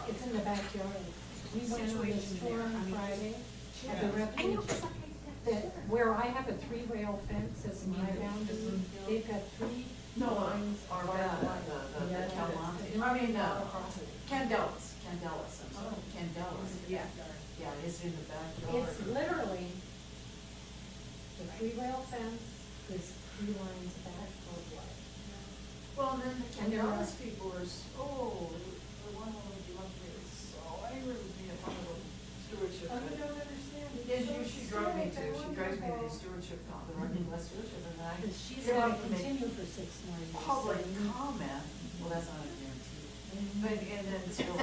It's in the backyard. We went on this Situation tour there. on I mean, Friday yeah. at the I know, refuge. it's like That, where I have a 3-rail fence as my boundary, they've got 3 lines Or of barbed the wire. Calmonte, I mean, Candelas, I'm Oh. sorry, Candelas. Yeah. Yeah, it's in the backyard. It's literally, the 3-rail fence is 3 lines back of wire. Well, and then the And there Candelas are- people are, the one woman who loved me is so angry with me at one of them stewardship. Oh, you don't understand. It's Yes, so she drove me sick to, and she drives me to the wonderful. stewardship, the running less stewardship, and I. Because she's get gonna up and make continue for 6 more years. Public so- comment, well, that's not a guarantee, Mhm. but, and then still,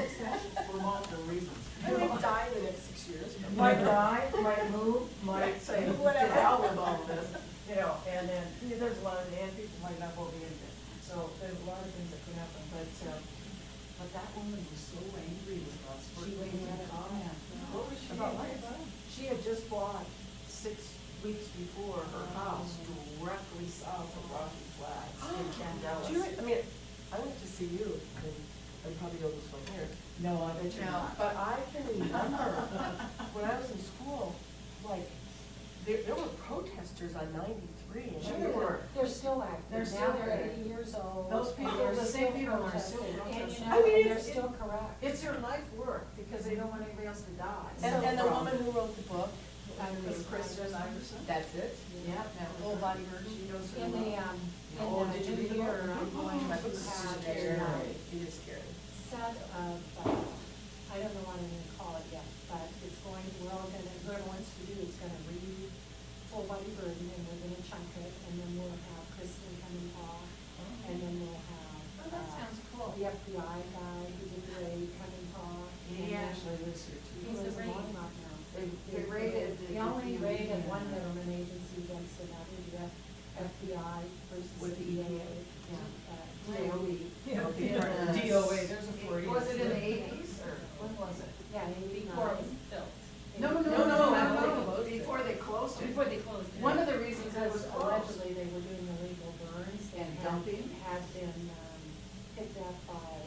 for multiple reasons. I might die in the next 6 years. Might die, might move, might say, to Whatever. hell with all of this, and then, there's a lot of, and people might not vote me in it. So there's a lot of things that could happen, but that woman was so angry with us for She wouldn't making let it comment. go. What was she? About angry what? about? She had just bought 6 weeks before her house directly south of Rocky Flats in Candelas. Do you, I mean, I went to see you, and I probably know this from here. No, I bet you No, not. but I can remember when I was in school, like, there were protesters on 93 and. Sure there were. They're still active. They're Now still they're there. 80 years old. Those and people, they're the still same people are still protesting. And, protesting. you I know, mean, they're it's- still correct. It's their life work, because they don't want anybody else to die. And the woman who wrote the book, Iris Kristen Iverson. that's it. Yeah, that was. Full body version. She knows her In the, well. in the did you read the new year, book? I'm going to My have book's a scary. It is scary. set of, I don't know what I'm gonna call it yet, but it's going, whoever wants to do is gonna read Full Body Burden, and we're gonna chunk it, and then we'll have Kristen come and talk, and then we'll have. Oh, that sounds cool. The FBI guy who did the raid come and talk. He and then actually lives here He too. lives in raid. Longmont now. They raided the. The only the raid of union. one government agency against another, the FBI versus With the DOA. EPA. Yeah. DOE. Yeah, Okay, in right, the- DOA, there's a Freudian Was it in the slip. 80s, or when was it? Yeah, Before it 89. was built. No, before they closed it. Before they closed it. One of the reasons it was Because closed. allegedly they were doing illegal burns And and dumping? had been picked up by,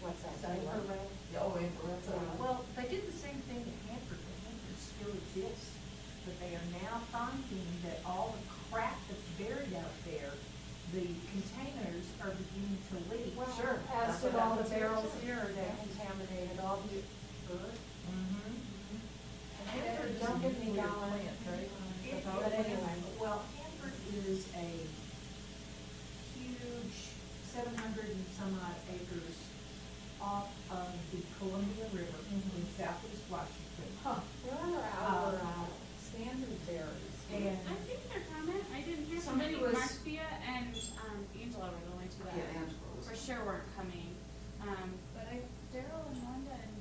what's that? Cyber? Infrared? Yeah, oh, infrared. Yeah. Well, they did the same thing to Hanford, but Hanford still exists, but they are now finding that all the crap that's buried out there, the containers are beginning to leak. Well, Sure. as That's did what all the happens here, barrels too. here that contaminated all the earth. Mm-hmm. And don't get me going. But anyway, Well, Hanford is a huge 700 and some odd acres off of the Columbia River in southeast Washington. huh, there are our standard bearers. And I think their comment, I didn't hear from Somebody any, was- Marcia and, Angela were the only two that Yeah, Angela was. for sure weren't coming. But Daryl and Wanda and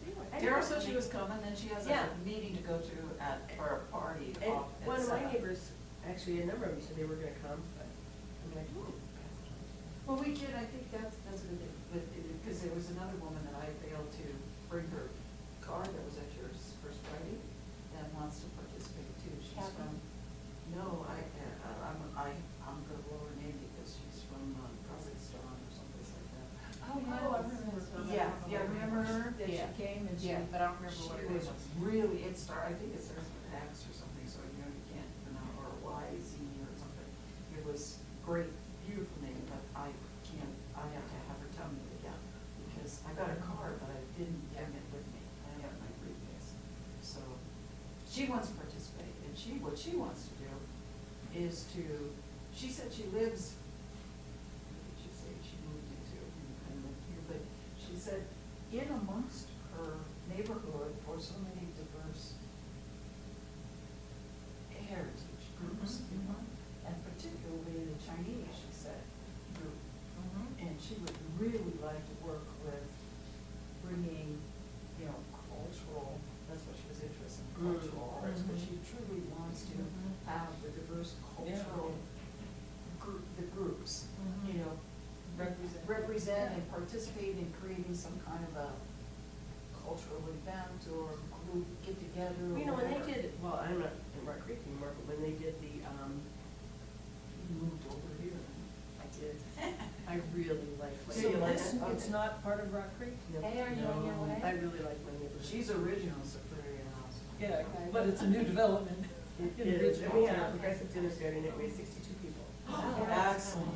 Sue were. Daryl said she was coming, then she has Yeah. a meeting to go to or a party And off at one of my 7. neighbors, actually, a number of them said they were gonna come, but I'm like, Well, we did, I think that's a good thing, because there was another woman that I failed to bring her card that was at your first Friday that wants to participate too. She's Catherine? from, no, I'm gonna blow her name because she's from Kazakhstan or someplace like that. Oh, yeah. I remember her. Yeah, remember her, that she Yeah. came and she. Yeah, but I don't remember what it She was was. really, I think it starts with X or something, so you know, you can't pronounce, or YZ or something. It was great, beautiful name, but I have to have her tell me it again, because I got her card, but I didn't bring it with me. I have my briefcase. So, she wants to participate, and what she wants to do is she said she lives, what did she say, she moved into, and lived here, but she said, in amongst her neighborhood for so many diverse heritage groups, you know, and particularly the Chinese, she said, group. And she would really like to work with bringing, cultural, that's what she was interested in, cultural arts, but she truly wants to have the diverse cultural the groups, represent and participate in creating some kind of a cultural event or group get together or you know, when they whatever. did, well, I'm not in Rock Creek anymore, but when they did the, He moved over here. I did, I really like my So you like neighborhood. it? It's not part of Rock Creek? No. Hey, are you on your way? I really like my neighborhood. She's original Superior House. Yeah, but it's a new development. It is, and we have a progressive dinner Saturday night, we have 62 people. Excellent.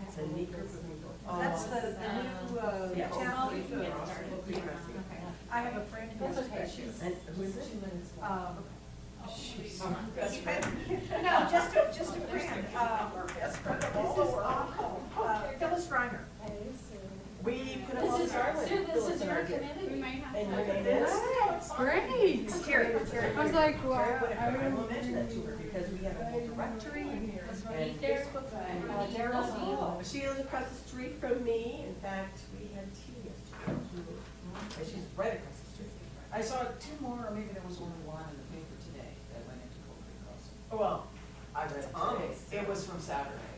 It's a neat group of people. That's the new, Yeah. town. We can get started. Okay. I have a friend who's That's okay, special. she's, And who is she's it? 2 minutes away. She's Oh, best friend. No, just a friend, her best friend of all the world. Phyllis Reiner. Hey, Sue. We put up all This the is, garland. Sue, this Phyllis is and your I did. We committee. might have. And to- your name is? Great. Terry. I was like, well, I will mention that to her because we have a whole directory and There, Facebook. but- Daryl's Oh, she lives across the street from me. In fact, we had tea yesterday. And she's right across the street. I saw 2 more, or maybe there was only 1 in the paper today that went into Cold Creek Crossing. Oh, well, I read it today. Almost. It was from Saturday.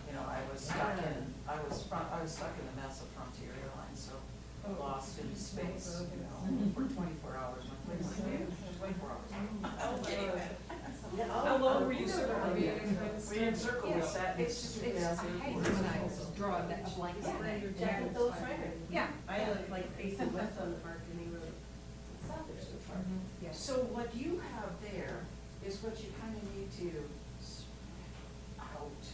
You know, I was stuck in the mess of Frontier Airlines, so lost in space, you know, for 24 hours. My place was there, 24 hours. How long were you circling? We didn't circle, we sat in It's just, stupid it's, I ass hate airports. when I draw a blank slate. Jack and Phyllis Reiner. Yeah. I live like facing west on the park and they were south of the park. Yes. So what you have there is what you kind of need to spread out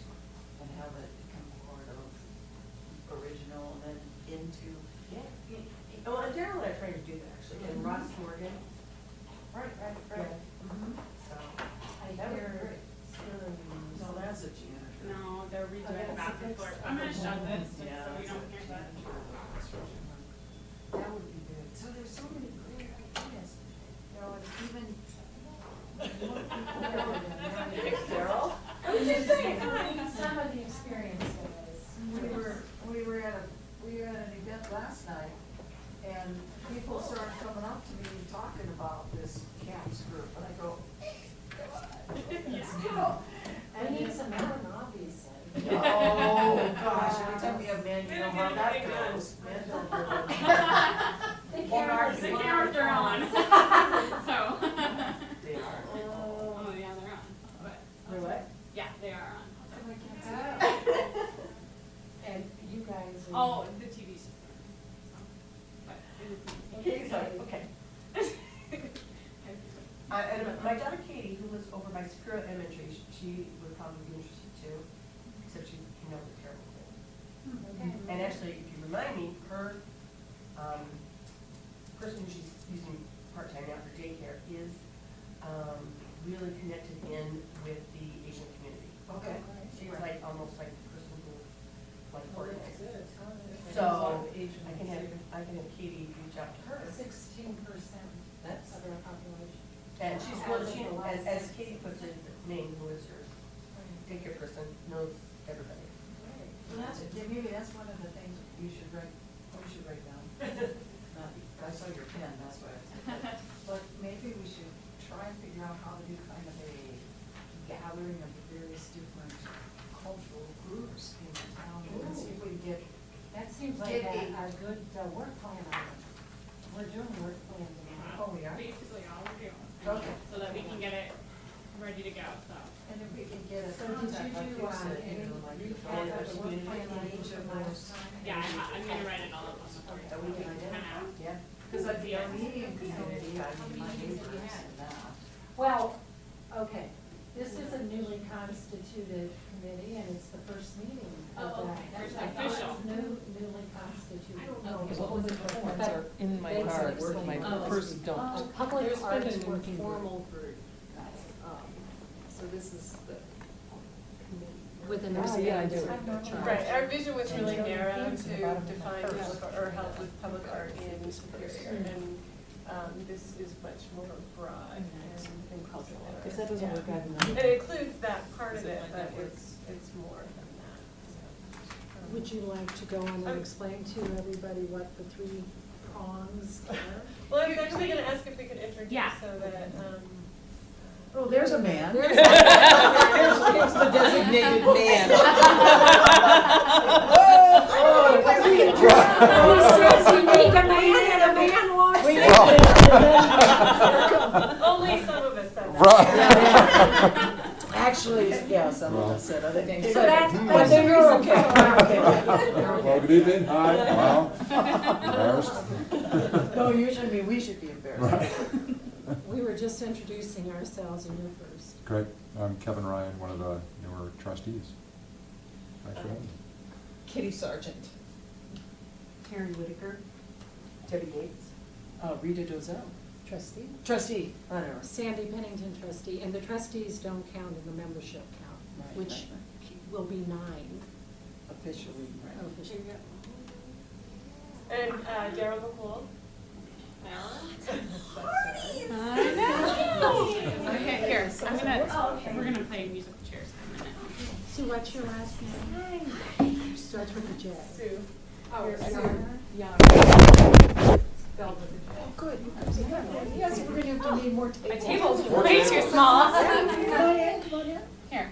and have it become part of original and then into. Yeah. Oh, and Daryl and I are trying to do that actually, and Ross Morgan, Right. so. I That would be hear great. Sue. No, that's a janitor. No, they're redoing Okay, the back and so forth. fix- I'm gonna shut this just Yeah, so we that's don't a hear that. janitor of construction work. That would be good. So there's so many great ideas. You know, it's even. Daryl? Some of the experiences. We were at an event last night, and people started coming up to me talking about this CAPS group, and I go, you know. I need some men, obviously. Oh, gosh, every time we have men, you know how that goes. Men don't give The It's a character on. So. a- They are. Oh, yeah, they're on. But, They're what? yeah, they are on. And you guys. are- Oh, the TV's just on. So, but it is nice. Okay, so, okay. And my daughter Katie, who lives over by Spiro Elementary, she would probably be interested too, except she knows a terrible thing. Okay. And actually, if you remind me, her, person who she's using part-time now for daycare is, really connected in with the Asian community. Okay. She's like, almost like the person who, like, organizes. Good. So, I can have Katie reach out to her. 16% That's. of our population. And she's really, as Katie puts it, Maine, who is her daycare person, knows everybody. Well, that's, maybe that's one of the things you should write down. I saw your pen, that's why I said that. But maybe we should try and figure out how to do kind of a gathering of the various different cultural groups in the town, and see if we can get. That seems like Get a good work plan item. We're doing work plans now. Oh, we are? Basically all we're doing. Okay. So that we can get it ready to go, so. And if we can get a So did contact, you like do, you said, any you know, like the recap of the work plan in on each of last those. time? Yeah, I'm gonna write it all up on the board. That we can identify. Yeah. Because I'd be our medium community, I mean, my neighbors and that. Well, okay, this is a newly constituted committee, and it's the first meeting of Oh, that. okay. That's Official. Newly constituted. I don't know. Well, all the forms are in my They car, said so my working purse on- don't. Public There's been arts an were working group. formal group. So this is the With an Oh, yeah, I do. Right, our vision was really And narrow Joanne to came to the bottom of define my public, purse. or help with public art in Superior, and, this is much more broad and cultural. Because that doesn't Yeah. work out in It the. includes that part of it, Like but that works. it's more than that, so. Would you like to go on and explain to everybody what the 3 prongs are? Well, I was actually gonna ask if we could introduce Yeah. so that, Oh, there's a man. Here's the designated man. He says we need a man and a man wants only some of us said that. Actually, yes. some of us said other things. So but- that's But they were okay. Well, good evening, hi, wow, embarrassed. No, you shouldn't be, we should be embarrassed. We were just introducing ourselves and you're first. Great, I'm Kevin Ryan, one of the newer trustees. Thanks for having me. Kitty Sargent. Terry Whitaker. Debbie Yates. Rita Dozell. Trustee? Trustee, whatever. Sandy Pennington, trustee, and the trustees don't count in the membership count, Right, which right, will be 9 Officially, right. officially. And Daryl McCool. Okay, here, we're gonna play musical chairs in a minute. Sue, what's your last name? Starts with a J. Sue. Oh, Young. Spelled with a J. Oh, good. Yes, we're gonna have to need more tables. My table's way too small. Come on in. Here.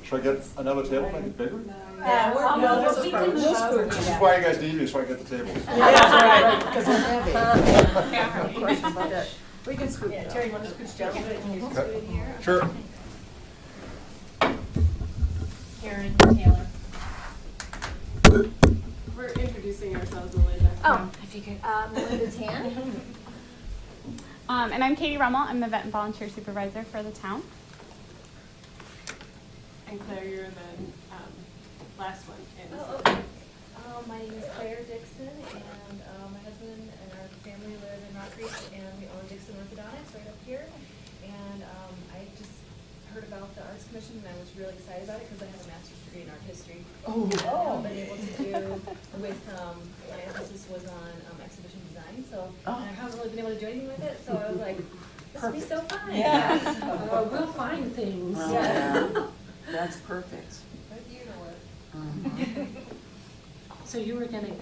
Should I get another table, make it bigger? No, this is probably- This is why you guys need me, so I can get the tables. Yeah, that's right, because we're heavy. Yeah. No question about that. We can scoot Yeah, it Terry, up. you want to switch down? Okay. Sure. Karen Taylor. We're introducing ourselves, Melinda. Oh, if you could, Melinda Tan. And I'm Katie Rummel. I'm the vet and volunteer supervisor for the town. And Claire, you're the last one. My name is Claire Dixon, and my husband and our family live in Rock Creek, and we own Dixon Orthodontics right up here. And I just heard about the Arts Commission, and I was really excited about it because I have a master's degree in art history. Oh. I've been able to do with, my emphasis was on exhibition design, so I haven't really been able to do anything with it, so I was like, this would be so fun. Yeah. We'll find things. Oh, yeah. That's perfect. But you know it. So you were gonna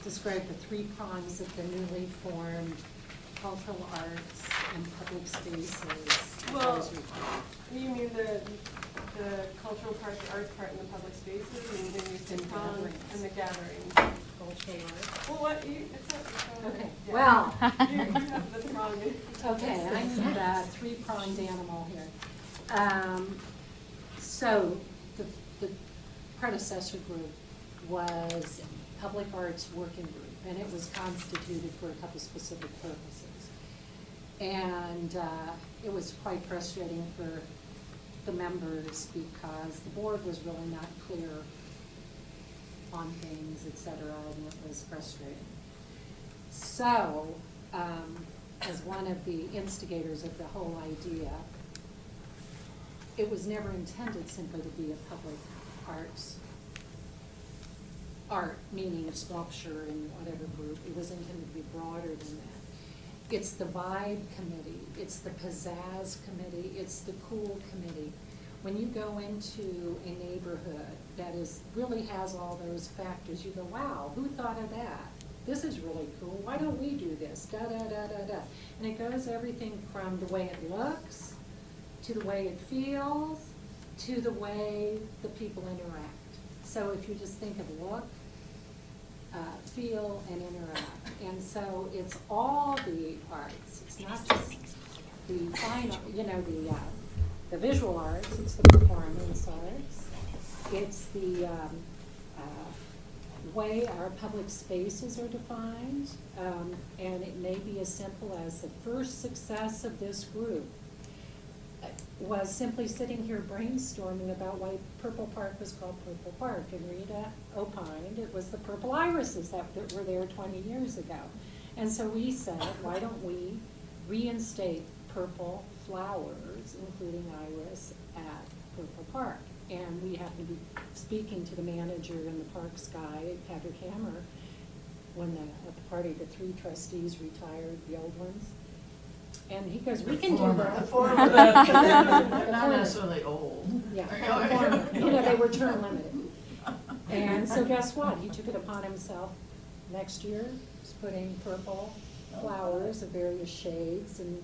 describe the 3 prongs of the newly formed cultural arts and public spaces Well, advisory board. You mean the cultural part, the arts part, and the public spaces, and then you said And prom gatherings. and the gatherings. Cultural arts. Well, what, it's not. Okay, Yeah. well, You have the prom. okay, I'm the 3-pronged animal here. So the predecessor group was Public Arts Working Group, and it was constituted for a couple specific purposes. And it was quite frustrating for the members because the board was really not clear on things, et cetera, and it was frustrating. So, as one of the instigators of the whole idea, it was never intended simply to be a public arts art, meaning sculpture and whatever group. It was intended to be broader than that. It's the Vibe Committee, it's the Pizzazz Committee, it's the Cool Committee. When you go into a neighborhood that really has all those factors, you go, wow, who thought of that? This is really cool, why don't we do this? Da, da, da, da, da. And it goes everything from the way it looks, to the way it feels, to the way the people interact. So if you just think of look, feel, and interact. And so it's all the arts. It's not just the fine, the visual arts, it's the performance arts. It's the way our public spaces are defined. And it may be as simple as the first success of this group was simply sitting here brainstorming about why Purple Park was called Purple Park, and Rita opined it was the purple irises that were there 20 years ago. And so we said, why don't we reinstate purple flowers, including iris, at Purple Park? And we happened to be speaking to the manager in the parks guy, Patrick Hammer, when at the party the 3 trustees retired, the old ones. And he goes, we can do that. Not necessarily old. Yeah, they were term limited. And so guess what? He took it upon himself next year, was putting purple flowers of various shades and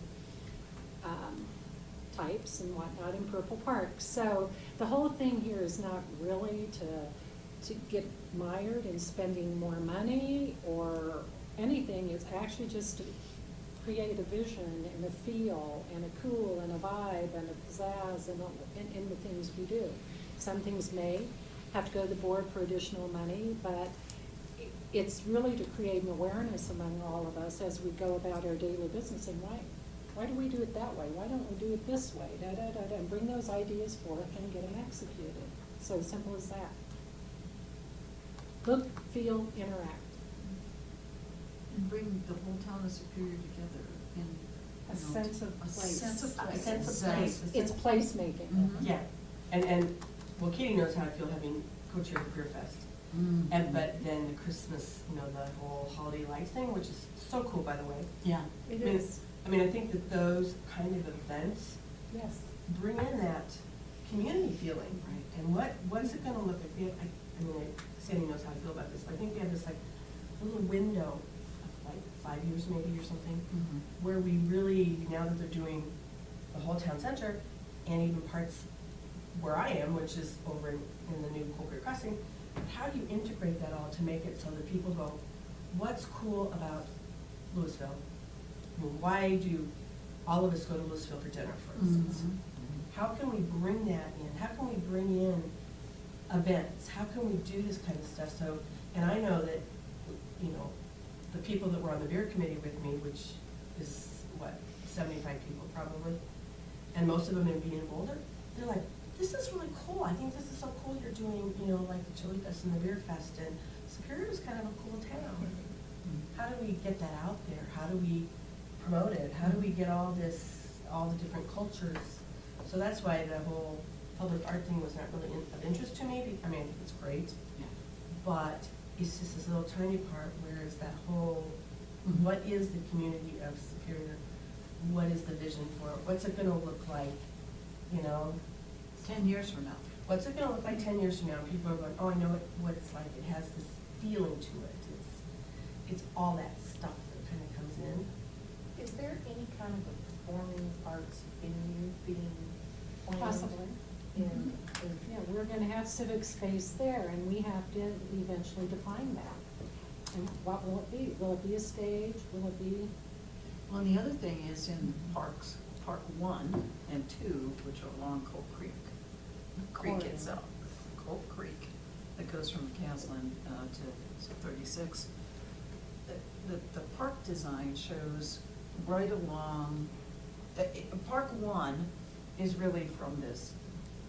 types and whatnot in Purple Park. So the whole thing here is not really to get mired in spending more money or anything. It's actually just to create a vision and a feel and a cool and a vibe and a pizzazz in the things we do. Some things may have to go to the board for additional money, but it's really to create an awareness among all of us as we go about our daily business and why do we do it that way? Why don't we do it this way? And bring those ideas forth and get them executed. So simple as that. Look, feel, interact. And bring the whole town of Superior together in. A sense of place. A sense of place. A sense of Exactly. place. It's placemaking. Mhm. Yeah, and, well, Katie knows how I feel having co-chaired the Beer Fest. And, but then the Christmas, you know, the whole holiday lights thing, which is so cool, by the way. Yeah. I mean, I mean, I think that those kind of events Yes. bring in that community feeling. Right. And what is it gonna look like? I mean, Sandy knows how I feel about this, but I think we have this like little window of like 5 years maybe or something, where we really, now that they're doing the whole town center and even parts where I am, which is over in the new Coal Creek Crossing, how do you integrate that all to make it so that people go, what's cool about Louisville? I mean, why do all of us go to Louisville for dinner, for instance? How can we bring that in? How can we bring in events? How can we do this kind of stuff? So, and I know that, you know, the people that were on the beer committee with me, which is, what, 75 people probably, and most of them in being in Boulder, they're like, this is really cool. I think this is so cool you're doing, you know, like the Chili Fest and the Beer Fest, and Superior is kind of a cool town. How do we get that out there? How do we promote it? How do we get all the different cultures? So that's why the whole public art thing was not really of interest to me. I mean, I think it's great, but it's just this little tiny part, whereas that whole, what is the community of Superior? What is the vision for it? What's it gonna look like, you know? 10 years from now. What's it gonna look like 10 years from now? People are going, oh, I know what it's like. It has this feeling to it. It's all that stuff that kind of comes in. Is there any kind of a performing arts venue being planned? Possibly. Yeah, we're gonna have civic space there, and we have to eventually define that. And what will it be? Will it be a stage? Will it be? Well, and the other thing is in parks, Park 1 and 2, which are along Coal Creek, Corridor. itself, Coal Creek, that goes from Caslin to 36. The park design shows right along, Park 1 is really from this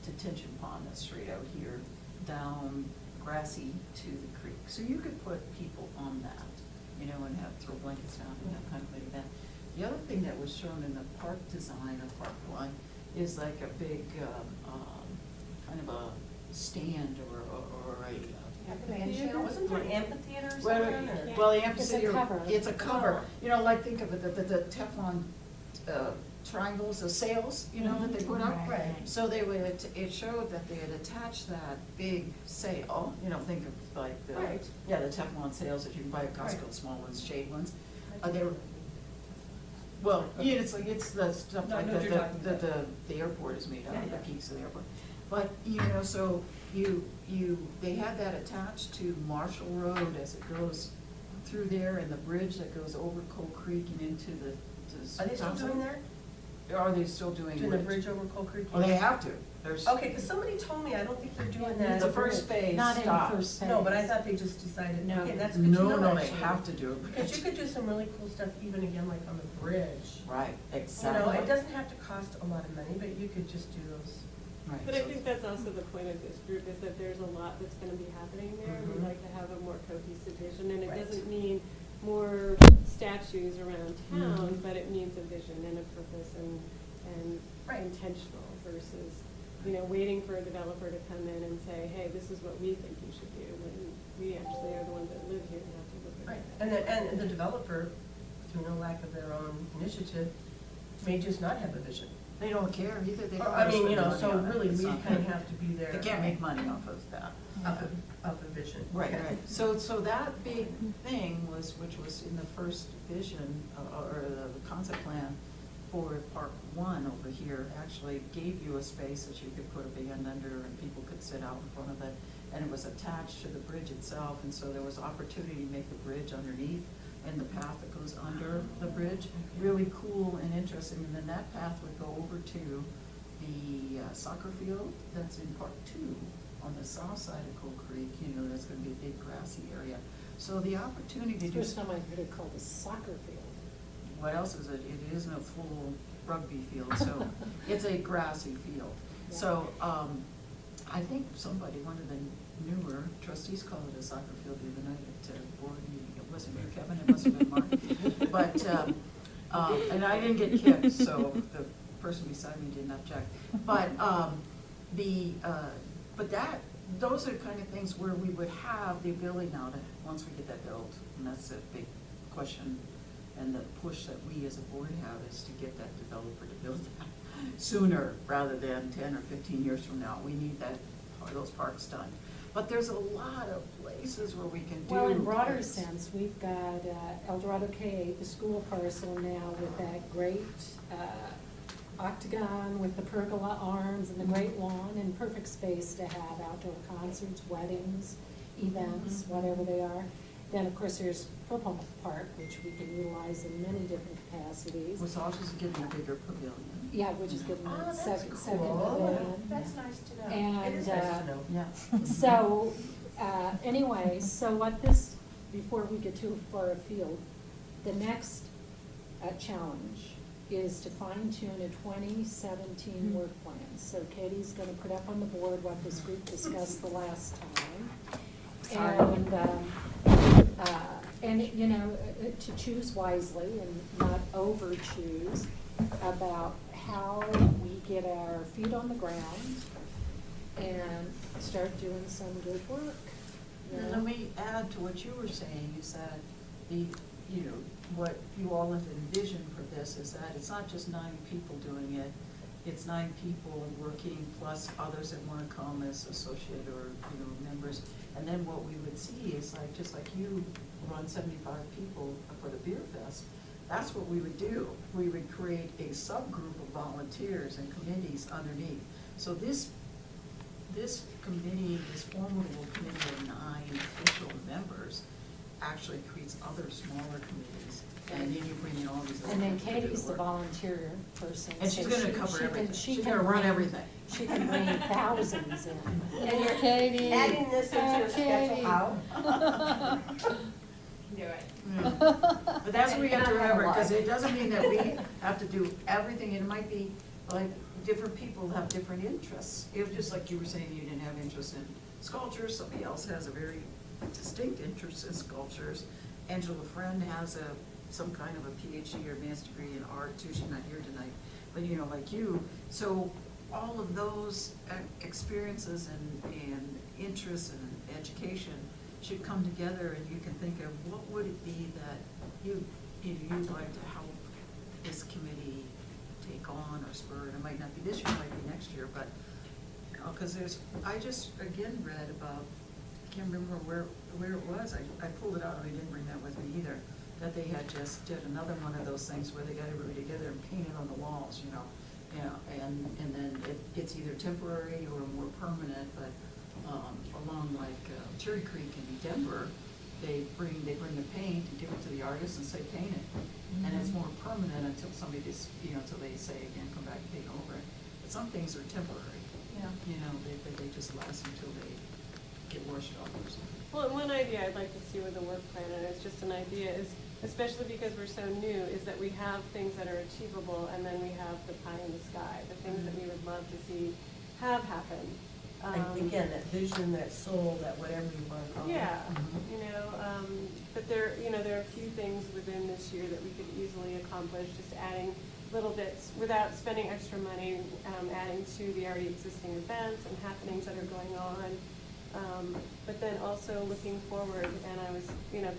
detention pond, this street out here, down Grassy to the creek. So you could put people on that, you know, and throw blankets down and that kind of thing. The other thing that was shown in the park design of Park 1 is like a big, kind of a stand or Wasn't there an amphitheater or Well, something? Or? well, the It's a amphitheater, cover. it's a cover, you know, like think of it, the Teflon triangles, the sails, you know, that they put up. Right. So they would, it showed that they had attached that big sail, you know, think of like the, Right. yeah, the Teflon sails that you can buy at Costco, Right. small ones, shade ones. They were, well, yeah, it's like, it's the stuff No, I like know what you're talking about. the airport is made out of, Yeah, the yeah. peaks of the airport. But, you know, so they had that attached to Marshall Road as it goes through there, and the bridge that goes over Coal Creek and into the. Are they still doing that? Are they still doing Doing the it? bridge over Coal Creek? Well, they have to. There's. Okay, because somebody told me, I don't think they're doing that. The first phase Not in stopped. first phase. No, but I thought they just decided, No. okay, that's good to know. No, they actually. have to do it. Because you could do some really cool stuff even again, like on the bridge. Right, You exactly. know, it doesn't have to cost a lot of money, but you could just do those. Right, But I so- think that's also the point of this group, is that there's a lot that's gonna be happening there. Mhm. We'd like to have a more cohesive vision, and it Right. doesn't mean more statues around town, Mhm. but it means a vision and a purpose and Right. intentional versus, you know, waiting for a developer to come in and say, hey, this is what we think you should do, when we actually are the ones that live here and have to look at it. And the developer, through no lack of their own initiative, may just not have a vision. They don't care either. They don't I mean, you spend know, money so on it. really, It's we not- kind of have to be there. They can't make money off of that. Of a vision. Right, Okay. right. So that big thing which was in the first vision, or the concept plan for Park 1 over here, actually gave you a space that you could put a band under and people could sit out in front of it. And it was attached to the bridge itself, and so there was opportunity to make the bridge underneath and the path that goes under the bridge. Really cool and interesting, and then that path would go over to the soccer field that's in Part 2 on the south side of Coal Creek. You know, that's gonna be a big grassy area. So the opportunity to It's do. the first time I've heard it called a soccer field. What else is it? It isn't a full rugby field, so it's a grassy field. Yeah. So, I think somebody, one of the newer trustees called it a soccer field the other night at a board meeting. It wasn't you, Kevin, it must have been Mark. But, and I didn't get kicked, so the person beside me didn't object. But, those are the kind of things where we would have the ability now to, once we get that built, and that's a big question, and the push that we as a board have is to get that developer to build that sooner rather than 10 or 15 years from now. We need those parks done. But there's a lot of places where we can do. Well, in broader parks. sense, we've got El Dorado K, the school parcel now with that great octagon with the pergola arms and the great lawn, and perfect space to have outdoor concerts, weddings, events, whatever they are. Then, of course, there's Purple Park, which we can utilize in many different capacities. Was also getting a bigger pavilion. Yeah, which is getting Oh, a that's second cool. pavilion. That's nice to know. And, It is nice to know. Yeah. so, anyway, so what this, before we get too far afield, the next challenge is to fine tune a 2017 work plan. So Katie's gonna put up on the board what this group discussed the last time. And, you know, to choose wisely and not over choose about how we get our feet on the ground and start doing some good work. you And know? let me add to what you were saying, is that what you all have envisioned for this is that it's not just 9 people doing it, it's 9 people working plus others that wanna come as associate or, members. And then what we would see is like, just like you run 75 people for the beer fest, that's what we would do. We would create a subgroup of volunteers and committees underneath. So this committee, this formidable committee of 9 official members actually creates other smaller committees. And then you bring in all these other And then people to do the Katie's the work. volunteer person. And she's so gonna she- cover she can- everything. she She's can gonna run bring- everything. She can bring thousands in. And you're Katie. Adding this into your schedule, Katie. how? Do it. But that's what we have to And I have a remember, because life. it doesn't mean that we have to do everything. It might be like different people have different interests. It was just like you were saying, you didn't have interest in sculptures, somebody else has a very distinct interest in sculptures. Angela Friend has some kind of a PhD or advanced degree in art too. She's not here tonight, but like you. So all of those experiences and interests and education should come together, and you can think of what would it be that you'd like to help this committee take on or spur. And it might not be this year, it might be next year, but because I just again read about, I can't remember where it was. I pulled it out and I didn't bring that with me either. That they had just did another one of those things where they got everybody together and painted on the walls, and then it's either temporary or more permanent. But along like Cherry Creek in Denver, they bring the paint and give it to the artist and say paint it, and it's more permanent until somebody just until they say again come back and paint over it. But some things are temporary. Yeah. They just last until they get washed off or something. Well, one idea I'd like to see with the work plan, and it's just an idea, is, especially because we're so new, is that we have things that are achievable, and then we have the pie in the sky, the things that we would love to see have happened. Again, that vision, that soul, that whatever you want to call it. Yeah, but there are a few things within this year that we could easily accomplish, just adding little bits without spending extra money, adding to the already existing events and happenings that are going on. But then also looking forward, and I was,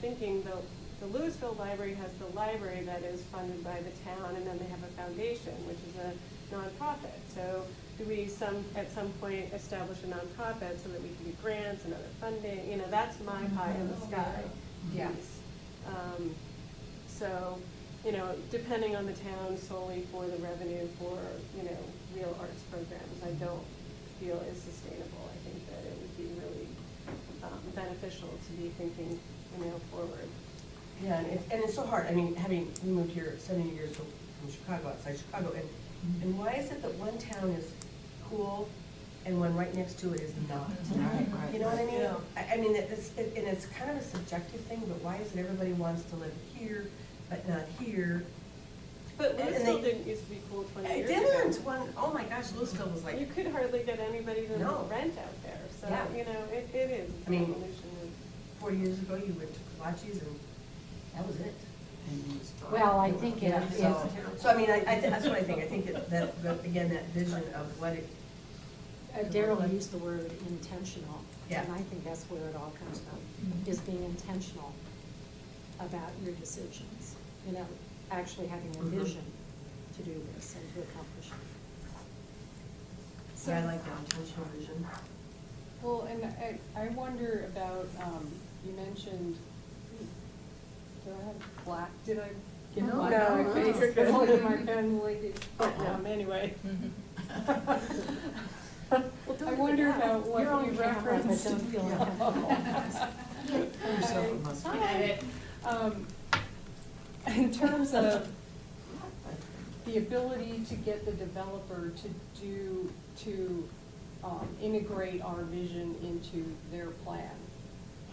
thinking the Louisville Library has the library that is funded by the town, and then they have a foundation, which is a nonprofit. So do we at some point establish a nonprofit so that we can get grants and other funding? That's my pie in the sky piece. So, depending on the town solely for the revenue for, real arts programs, I don't feel is sustainable. I think that it would be really beneficial to be thinking, forward. Yeah, and it's so hard, I mean, we moved here 70 years from Chicago, outside Chicago, and why is it that one town is cool and one right next to it is not? Right. You know what I mean? Yeah. I mean, and it's kind of a subjective thing, but why is it everybody wants to live here, but not here? But And Louisville they- didn't used to be cool 20 It years ago. didn't, oh my gosh, Louisville was like, You could hardly get anybody to No. rent out there, so, Yeah. you know, it is I mean, an evolution. 40 years ago, you went to Kolachi's and that was it. Well, I think it Yeah, is. so I mean, that's what I think, that, again, that vision of what it, Daryl used the word intentional. Yeah. And I think that's where it all comes from, is being intentional about your decisions. You know, actually having a Mhm. vision to do this and to accomplish it. so I like that intentional vision. Well, and I wonder about, you mentioned, do I have black, did I get No, black? no, on my no. face? You're good. I'm looking at my pen lady. But, anyway. I wonder about what You're on you camera, but referenced. don't feel Yourself a mustard. In terms of the ability to get the developer to integrate our vision into their plan,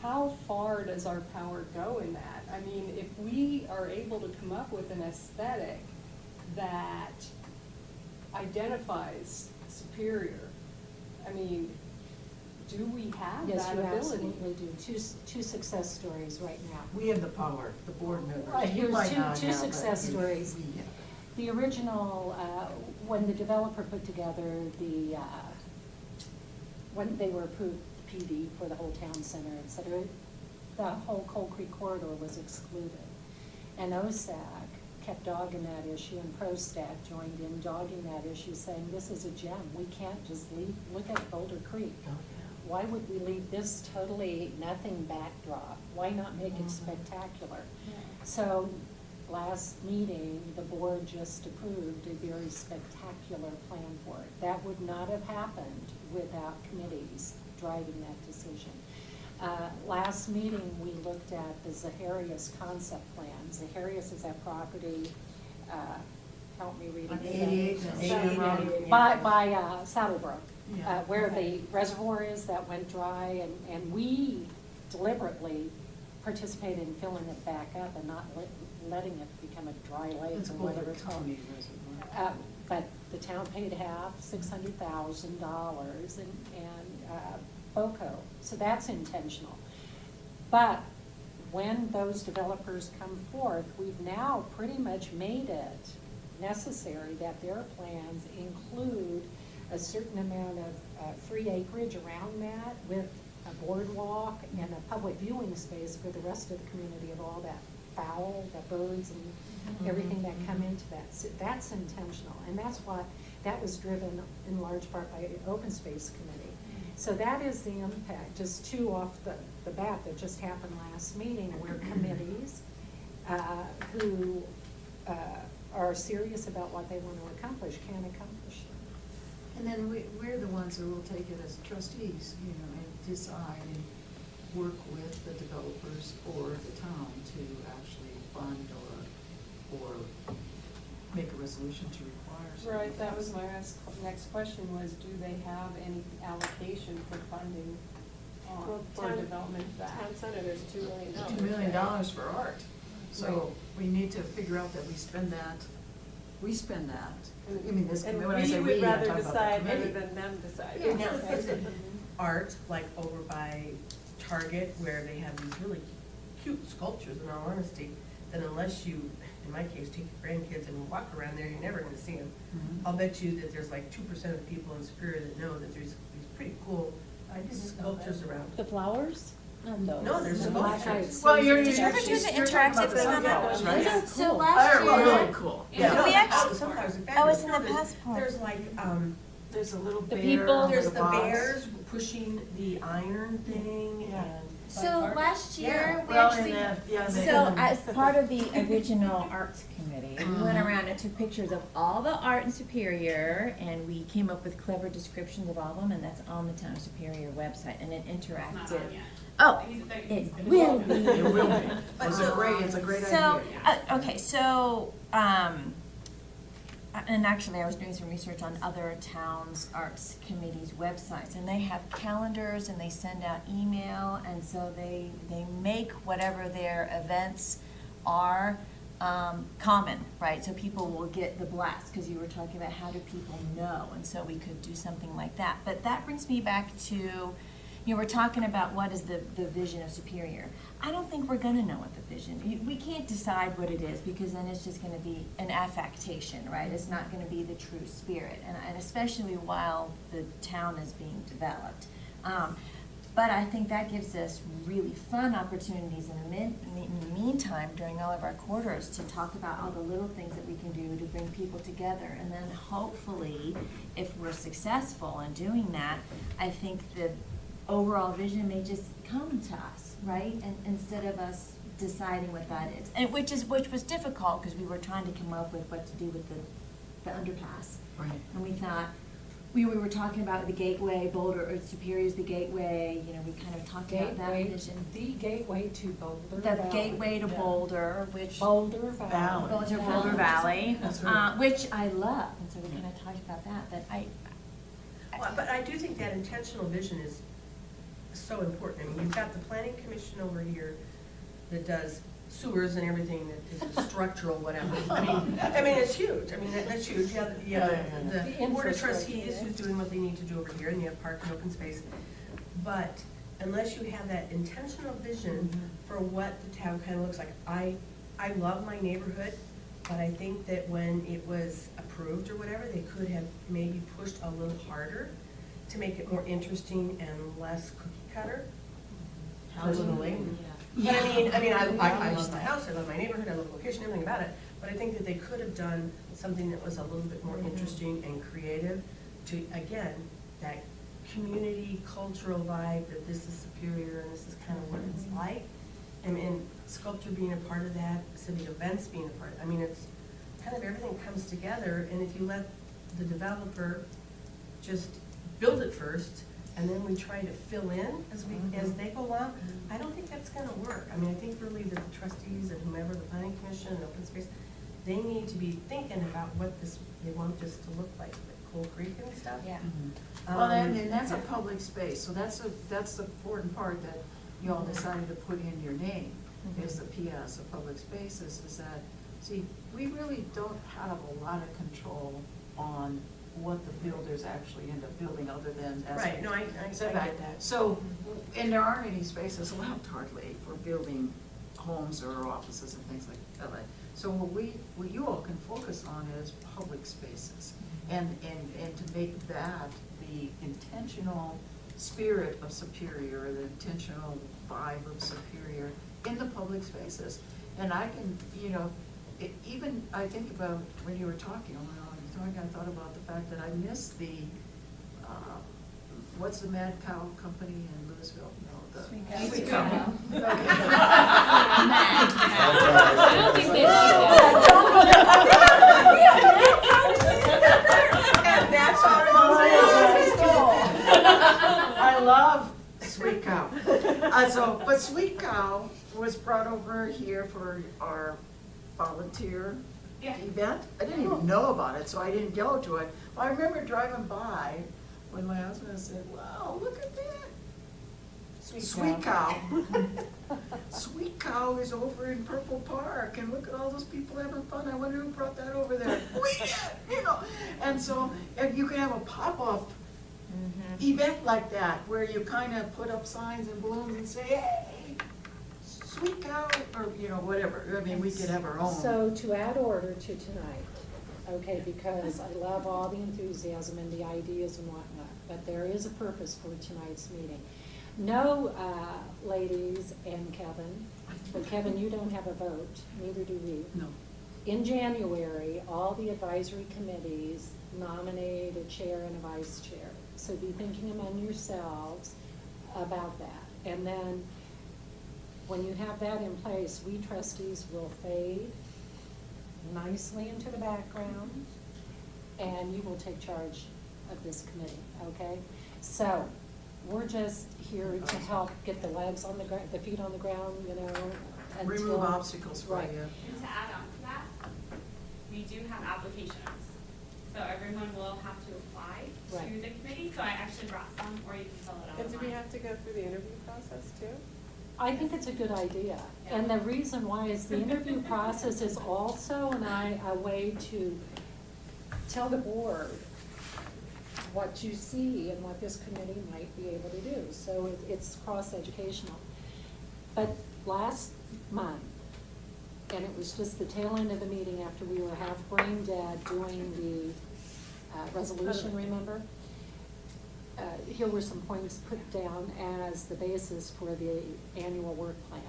how far does our power go in that? I mean, if we are able to come up with an aesthetic that identifies Superior, I mean, do we have Yes, that you ability? absolutely do. Two success stories right now. We have the power, the board members. Right, You here's might two- not two have, success but stories. we have. The original, when the developer put together when they were approved PD for the whole town center, et cetera, the whole Coal Creek corridor was excluded. And OSAC kept dogging that issue, and ProStack joined in dogging that issue, saying this is a gem. We can't just look at Boulder Creek. Why would we leave this totally nothing backdrop? Why not make it spectacular? So last meeting, the board just approved a very spectacular plan for it. That would not have happened without committees driving that decision. Last meeting, we looked at the Zaharias concept plan. Zaharias is that property, help me read it. On 88 and 88. By Saddlebrook, Yeah. where the reservoir is that went dry, and we deliberately participated in filling it back up and not letting it become a dry lake It's or Boulder whatever it's called. County Reservoir. But the town paid half, $600,000, and BOCO, so that's intentional. But when those developers come forth, we've now pretty much made it necessary that their plans include a certain amount of free acreage around that with a boardwalk and a public viewing space for the rest of the community of all that fowl, the birds and everything that come into that. So that's intentional, and that was driven in large part by the Open Space Committee. So that is the impact, just two off the bat that just happened last meeting, where committees who are serious about what they want to accomplish can accomplish them. And then we're the ones who will take it as trustees, you know, and decide and work with the developers or the town to actually fund or make a resolution to require certain Right, that was things. my next question was, do they have any allocation for funding for development of that? Town center, there's $2 million. $2 million for art. So we need to figure out that we spend that. I mean, this, And when I say we we, would I'm rather talking about the decide rather committee. than them decide. Yeah. Now, is it art, like over by Target, where they have these really cute sculptures, in all honesty, that unless you, in my case, take your grandkids and walk around there, you're never gonna see them. Mhm. I'll bet you that there's like 2% of the people in Superior that know that there's these pretty cool sculptures around. The flowers? No, there's The black sculptures. eyed Well, you're Susan. actually, you're talking about the sunflowers, right? Yeah. So Cool. last Oh, year. really cool. Yeah, So we no, actually- sometimes in fact, Oh, it's in the there's- passport. There's like, There's a little The bear people- on there's the the box. bears pushing the iron thing Yeah. and. So last year, Yeah. we Well, actually. and yeah, they- So as part of the original arts committee, we went Mhm. around and took pictures of all the art in Superior, and we came up with clever descriptions of all of them, and that's on the Town of Superior website, and an interactive. Oh, it will be. It will be. It's a great So, idea. okay, so, and actually I was doing some research on other towns' arts committees' websites, and they have calendars and they send out email, and so they make whatever their events are, common, right? So people will get the blast, because you were talking about how do people know, and so we could do something like that. But that brings me back to, we're talking about what is the vision of Superior. I don't think we're gonna know what the vision, we can't decide what it is, because then it's just gonna be an affectation, right? It's not gonna be the true spirit, and especially while the town is being developed. But I think that gives us really fun opportunities in the meantime, during all of our quarters, to talk about all the little things that we can do to bring people together. And then hopefully, if we're successful in doing that, I think the overall vision may just come to us, right? And instead of us deciding what that is, and which was difficult, because we were trying to come up with what to do with the underpass. Right. And we thought, we were talking about the gateway, Boulder, or Superior's the gateway, we kind of talked about that vision. The gateway to Boulder The Valley. gateway to Boulder, which. Boulder Valley. Boulder Valley, That's right. which I love, and so we kind of talked about that, But I do think that intentional vision is so important. I mean, you've got the planning commission over here that does sewers and everything that is structural, whatever. I mean, it's huge. I mean, that's huge. You have the board of trustees who's doing what they need to do over here, and you have park and open space. But unless you have that intentional vision for what the town kind of looks like, I love my neighborhood, but I think that when it was approved or whatever, they could have maybe pushed a little harder to make it more interesting and less cookie cutter, personally. But I mean, I love my house, I love my neighborhood, I love the location, everything about it, but I think that they could have done something that was a little bit more interesting and creative to, again, that community cultural vibe that this is Superior and this is kind of what it's like. And sculpture being a part of that, civic events being a part, I mean, it's kind of everything comes together, and if you let the developer just build it first, and then we try to fill in as they go along, I don't think that's gonna work. I mean, I think really that the trustees and whomever, the planning commission and open space, they need to be thinking about what they want this to look like Coal Creek and stuff. Yeah. Well, and that's a public space, so that's the important part that you all decided to put in your name, is the PS of public spaces, is that, see, we really don't have a lot of control on what the builders actually end up building, other than as Right, no, I get that. So, and there aren't any spaces left hardly for building homes or offices and things like that. So what you all can focus on is public spaces, and to make that the intentional spirit of Superior, the intentional vibe of Superior in the public spaces. And I can, even I think about when you were talking, I thought about the fact that I missed the, what's the Mad Cow company in Louisville? No, the Sweet Cow. Okay. I don't think they like And that's our I love Sweet Cow. But Sweet Cow was brought over here for our volunteer event. I didn't even know about it, so I didn't go to it. But I remember driving by when my husband said, "Wow, look at that. Sweet Cow." Sweet Cow is over in Purple Park, and look at all those people having fun. I wonder who brought that over there. We did, And so, if you can have a pop-up event like that, where you kind of put up signs and balloons and say, "Hey, Sweet Cow," or, whatever. I mean, we could have our own. So to add order to tonight, okay, because I love all the enthusiasm and the ideas and whatnot, but there is a purpose for tonight's meeting. No, ladies and Kevin, but Kevin, you don't have a vote, neither do we. No. In January, all the advisory committees nominate a chair and a vice chair. So be thinking among yourselves about that. And then when you have that in place, we trustees will fade nicely into the background, and you will take charge of this committee, okay? So we're just here to help get the legs on the ground, the feet on the ground, you know, until. Remove obstacles for Right. you. And to add on to that, we do have applications. So everyone will have to apply to Right. the committee, so I actually brought some, or you can fill it out And do we online. have to go through the interview process too? I think it's a good idea. And the reason why is the interview process is also a way to tell the board what you see and what this committee might be able to do. So it's cross-educational. But last month, and it was just the tail end of the meeting after we were half brain dead doing the resolution, remember? Here were some points put down as the basis for the annual work plan.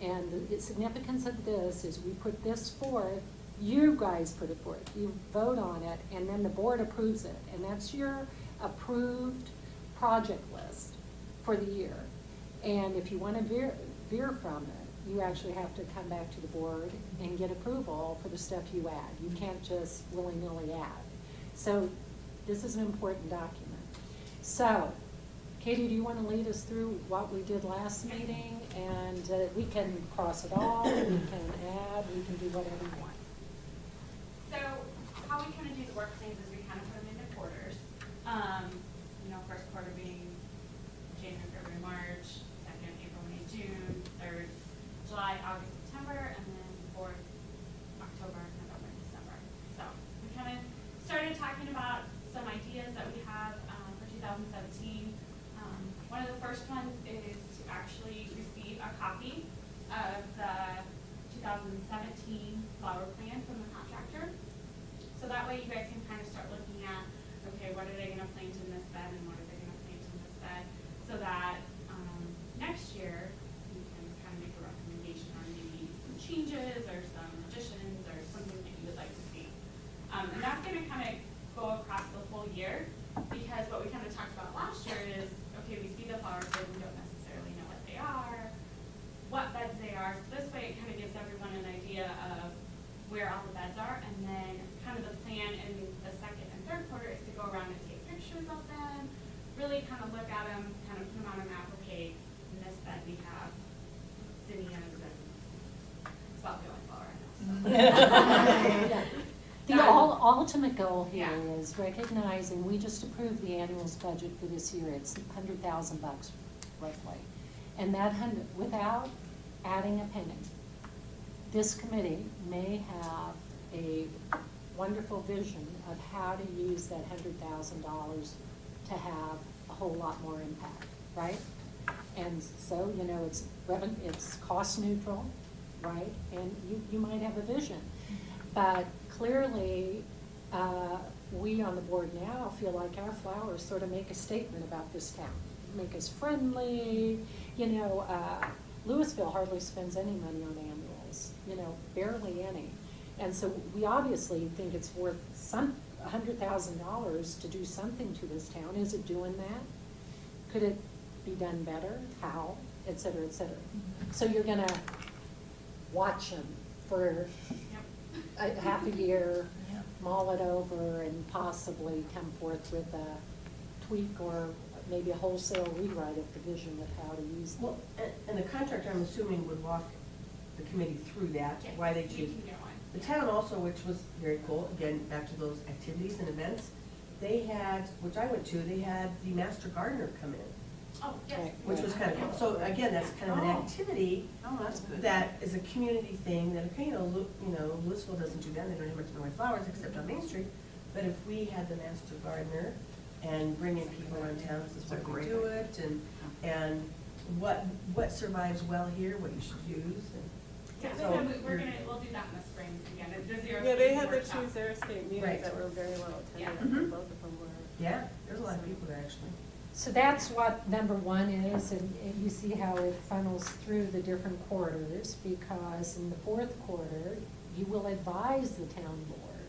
And the significance of this is we put this forth, you guys put it forth, you vote on it, and then the board approves it. And that's your approved project list for the year. And if you want to veer from it, you actually have to come back to the board and get approval for the stuff you add. You can't just willy-nilly add. So this is an important document. So, Katie, do you want to lead us through what we did last meeting? And we can cross it off, we can add, we can do whatever we want. So how we kind of do the work plans is we kind of put them into quarters. You know, first quarter being January, February, March, second, April, May, June, third, July, August, September, and then fourth, October, November, December. So we kind of started talking about some ideas that we have for 2017. One of the first ones is to actually receive a copy of the 2017 flower plan from the contractor. So that way you guys can kind of start looking at, okay, what are they gonna plant in this bed and what are they gonna plant in this bed? So that next year you can kind of make a recommendation on maybe some changes or some additions or something that you would like to see. And that's gonna kind of go across the whole year, because what we kind of talked about last year is, okay, we see the flowers, but we don't necessarily know what they are, what beds they are. So this way it kind of gives everyone an idea of where all the beds are, and then kind of the plan in the second and third quarter is to go around and take pictures of them, really kind of look at them, kind of put them on a map. Okay, in this bed we have zinnias, and it's about the only flower I know. So. The ultimate goal here Yeah. is recognizing, we just approved the annuals budget for this year, it's $100,000 roughly. And that without adding a penny, this committee may have a wonderful vision of how to use that $100,000 to have a whole lot more impact, right? And so, you know, it's cost neutral, right? And you might have a vision. But clearly, we on the board now feel like our flowers sort of make a statement about this town, make us friendly. You know, Louisville hardly spends any money on annuals, you know, barely any. And so we obviously think it's worth $100,000 to do something to this town. Is it doing that? Could it be done better? How? Et cetera, et cetera. So you're gonna watch them for a half a year, mull it over, and possibly come forth with a tweak or maybe a wholesale rewrite of the vision of how to use them. Well, and the contractor, I'm assuming, would walk the committee through that, Yes, why they you choose. can get one. The town also, which was very cool, again, back to those activities and events, they had, which I went to, they had the master gardener come in, Oh, yes. Right. which was kind of cool. So again, that's kind of an activity Oh, that's good. that is a community thing that, okay, you know, Louisville doesn't do that, they don't have much Norway flowers except on Main Street. But if we had the master gardener and bring in people around town, this is That's a where we great do idea. it, and what survives well here, what you should use, and. Yeah, So we'll you're- do that in the spring again, the Zero Yeah, they Space had the workshop. two Xeriscape Right. meetings that were very well attended. Yeah. I think Mhm. both of them were. Yeah, there's a lot of people there, actually. So that's what number one is, and you see how it funnels through the different quarters, because in the fourth quarter, you will advise the town board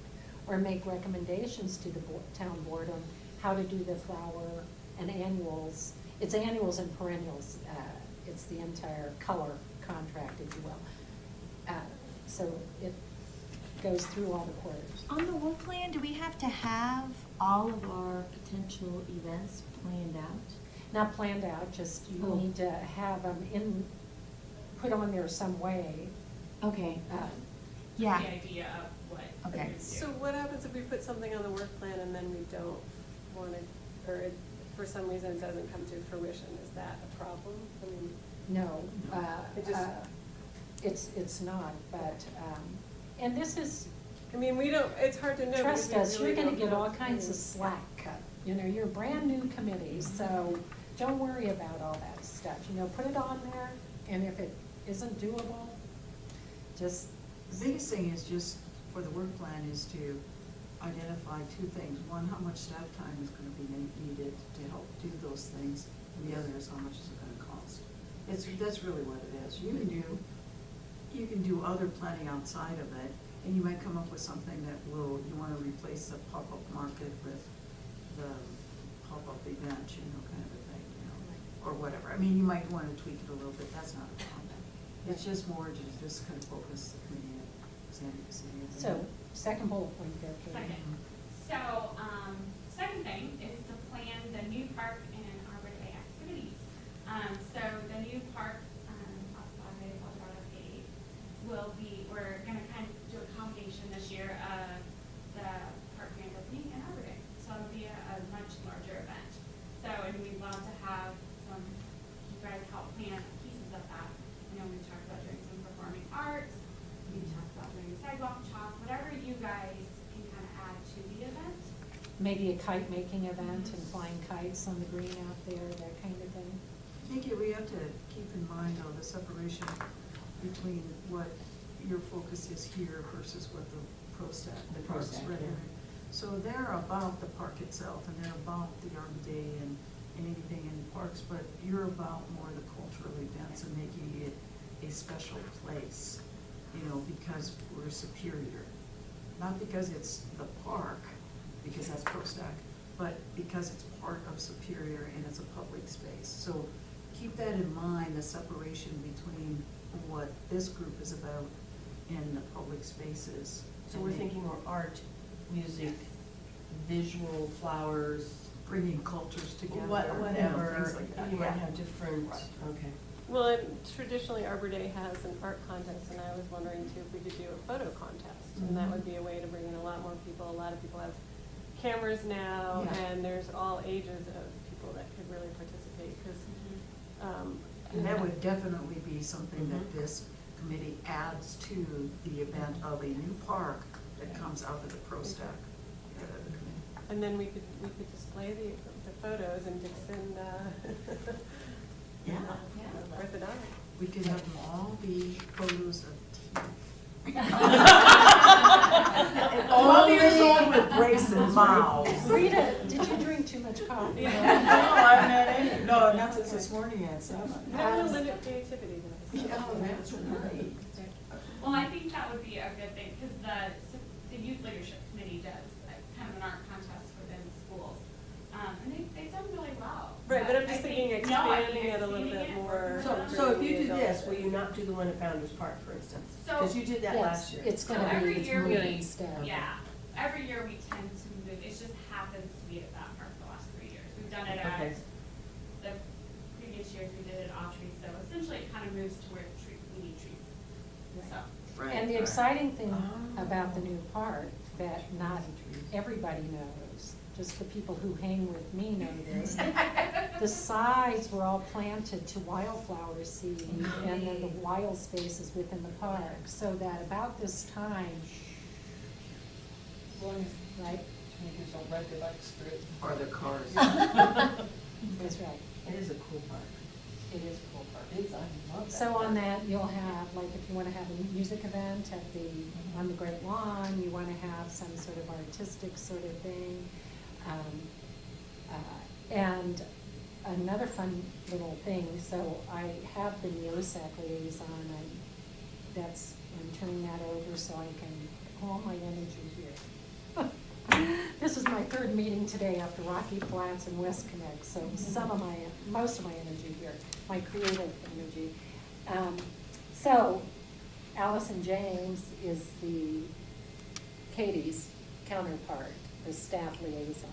or make recommendations to the town board on how to do the flower and annuals. It's annuals and perennials, it's the entire color contract, if you will. So it goes through all the quarters. On the work plan, do we have to have all of our potential events planned out? not planned out, just you Oh. need to have them put on there some way. Okay, Uh, yeah, The idea of what. Okay. we're gonna do. So what happens if we put something on the work plan and then we don't want it, or it, for some reason it doesn't come to fruition? Is that a problem? I mean, No, It just- it's not, but, and this is, I mean, we don't, it's hard to know. because trust we us, really you're gonna don't get know. all kinds of slack cut. You know, you're a brand new committee, so don't worry about all that stuff. You know, put it on there, and if it isn't doable, just, The biggest thing is just, for the work plan, is to identify two things. One, how much staff time is gonna be needed to help do those things, and the other is how much is it gonna cost. That's really what it is. You can do other planning outside of it, and you might come up with something that you wanna replace the pop-up market with the pop-up event, kind of a thing, or whatever. I mean, you might wanna tweak it a little bit, that's not a problem. It's just more to just kind of focus the committee and Sandy to say. so, second bullet point there, Katie. Second. So, second thing is to plan the new park and Arbor Day activities. So the new park, off by Eldorado Cave will be, we're gonna kind of do a combination this year of the park grand opening and Arbor Day. So it'll be a much larger event. So, and we'd love to have some, you guys help plan pieces of that. You know, we talked about doing some performing arts, we talked about doing sidewalk chalk, whatever you guys can kind of add to the event. Maybe a kite making event and flying kites on the green out there, that kind of thing. I think we have to keep in mind, though, the separation between what your focus is here versus what the The parks ProStac, red yeah. area. So they're about the park itself, and they're about the Arbor Day and anything in the parks, but you're about more the cultural events and making it a special place, because we're Superior. Not because it's the park, because that's ProStac, but because it's part of Superior and it's a public space. So keep that in mind, the separation between what this group is about and the public spaces. So we're thinking more art, music, visual, flowers, Bringing cultures together. whatever, things like that. you might Yeah. have different, Right. okay. Well, and traditionally Arbor Day has an art contest, and I was wondering too if we could do a photo contest. And that would be a way to bring in a lot more people. A lot of people have cameras now, Yeah. and there's all ages of people that could really participate, because, And that would definitely be something that Mhm. this committee adds to the event of a new park that comes out of the ProStac. and then we could display the photos in Dixon, Yeah. orthodontic. We could have them all be photos of teeth. All years old with braces, mouths. Rita, did you drink too much coffee? No, not since this morning at 7. That will limit creativity though. Yeah, that's right. Well, I think that would be a good thing, because the youth leadership committee does kind of an art contest within schools. And they've done really well. Right, but I'm I just think- thinking no, I expanding think it a little expanding bit it, more. So if you do for the this, adults. will you not do the one at Founder's Park, for instance? So- Because you did that Yes, last year. it's So gonna every be, it's year we- moving instead. Yeah, every year we tend to move, it just happens to be at that park the last 3 years. We've done it Okay. at, the previous years we did it at Autry, so essentially it kind of moves to where we need trees. So, Right, And the right. exciting thing Oh. about the new park that not everybody knows, just the people who hang with me know this. The sides were all planted to wildflower seed and then the wild spaces within the park, so that about this time, right? Teenagers don't ride their bikes through it. Or the cars. That's right. It is a cool park. It is a cool park. It is, I love that. So on that, you'll have, like, if you wanna have a music event at on the Great Lawn, you wanna have some sort of artistic sort of thing. And another fun little thing, so I have the NEOSAC liaison, I'm turning that over so I can put all my energy here. This is my third meeting today after Rocky Flats and West Connect, so most of my energy here, my creative energy. So Allison James is Katie's counterpart, the staff liaison.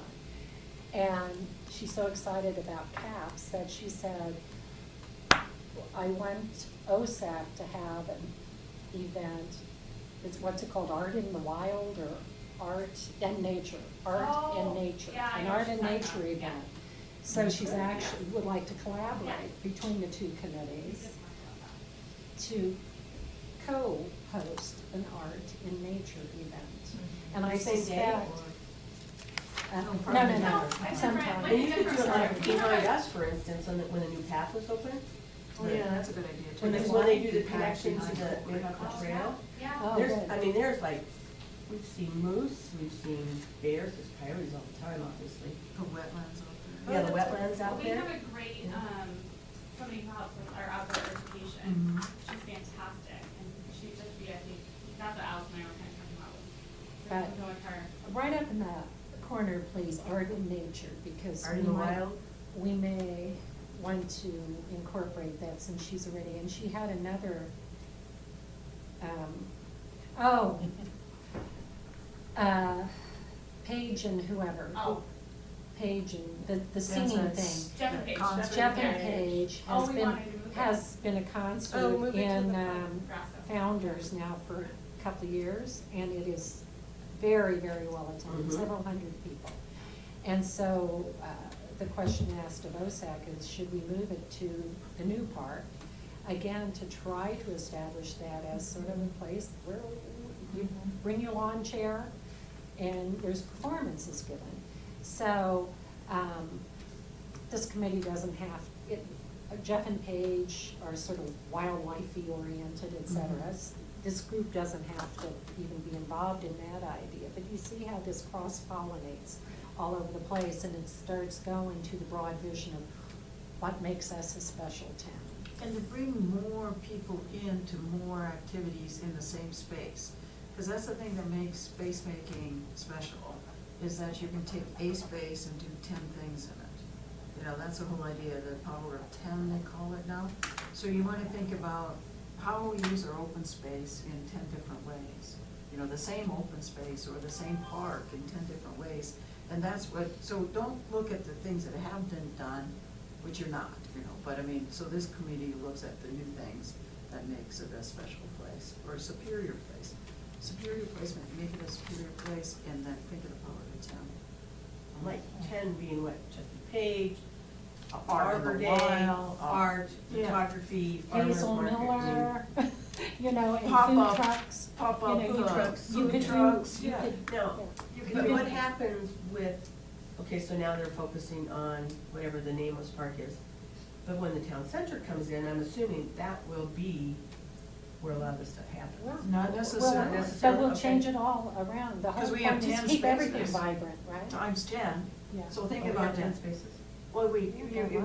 And she's so excited about CAPS that she said, I want OSAC to have an event, it's what's it called, Art in the Wild, or Art and Nature, Art and Nature, yeah, I an know Art what and you're talking Nature about, yeah. event. So she's actually, would like to collaborate between the two committees to co-host an Art and Nature event. And I The same day, suspect. or- No, no, probably no, not. sometime. And you could do it like behind us, for instance, when the new path was open. Oh, yeah, that's a good idea too. When they do the connection to the New Hampshire Trail. Yeah. Oh, There's, good. I mean, there's like, we've seen moose, we've seen bears, there's coyotes all the time, obviously. The wetlands out there. Yeah, the wetlands Well, out we there. have a great, somebody who helps with our outdoor education. Mhm. She's fantastic, and she just, I think, that's what Alice and I were kind of talking about, was But going with her. right up in the corner, please, Art and Nature, because Art we in the might, Wild? we may want to incorporate that since she's already, and she had another, Paige and whoever. Oh. Paige and the singing That's thing. Jeff and Paige. Concert. Jeff and Yeah. Paige Oh, has we been, wanted to move it. has been a Oh, constant move it to in, the Grasso. Founders now for a couple of years, and it is very, very well attended, Mhm. several hundred people. And so, the question asked of OSAC is, should we move it to the new park? Again, to try to establish that as sort of a place where you bring your lawn chair and there's performances given. So, this committee doesn't have, Jeff and Paige are sort of wildlife-y oriented, et cetera. This group doesn't have to even be involved in that idea, but you see how this cross-pollinates all over the place, and it starts going to the broad vision of what makes us a special town. And to bring more people into more activities in the same space. Because that's the thing that makes space making special, is that you can take a space and do 10 things in it. You know, that's the whole idea, the power of 10, they call it now. So you want to think about how we use our open space in 10 different ways. You know, the same open space or the same park in 10 different ways. And that's what, so don't look at the things that have been done, which you're not, you know, but I mean, so this committee looks at the new things that makes it a special place or a superior place. Superior place, make it a superior place, and then think of the power of the town. Like 10 being what, Jeff and Page, Art in the Arbor Day, Wild, art, yeah. photography, farmer's Hazel market. Miller, you know, and Pop food up- trucks. pop you up, know, you food could- trucks, you food could do- trucks, you yeah. could- No, You but can do what it. happens with, okay, so now they're focusing on whatever the nameless park is. But when the town center comes in, I'm assuming that will be where a lot of this stuff happens. Not Well, necessarily. but we'll Okay. change it all around, the whole 'Cause we have point is 10 keep everything spaces. vibrant, right? Times 10, Yeah. so think Oh, we about have 10 that. spaces. Well, got lots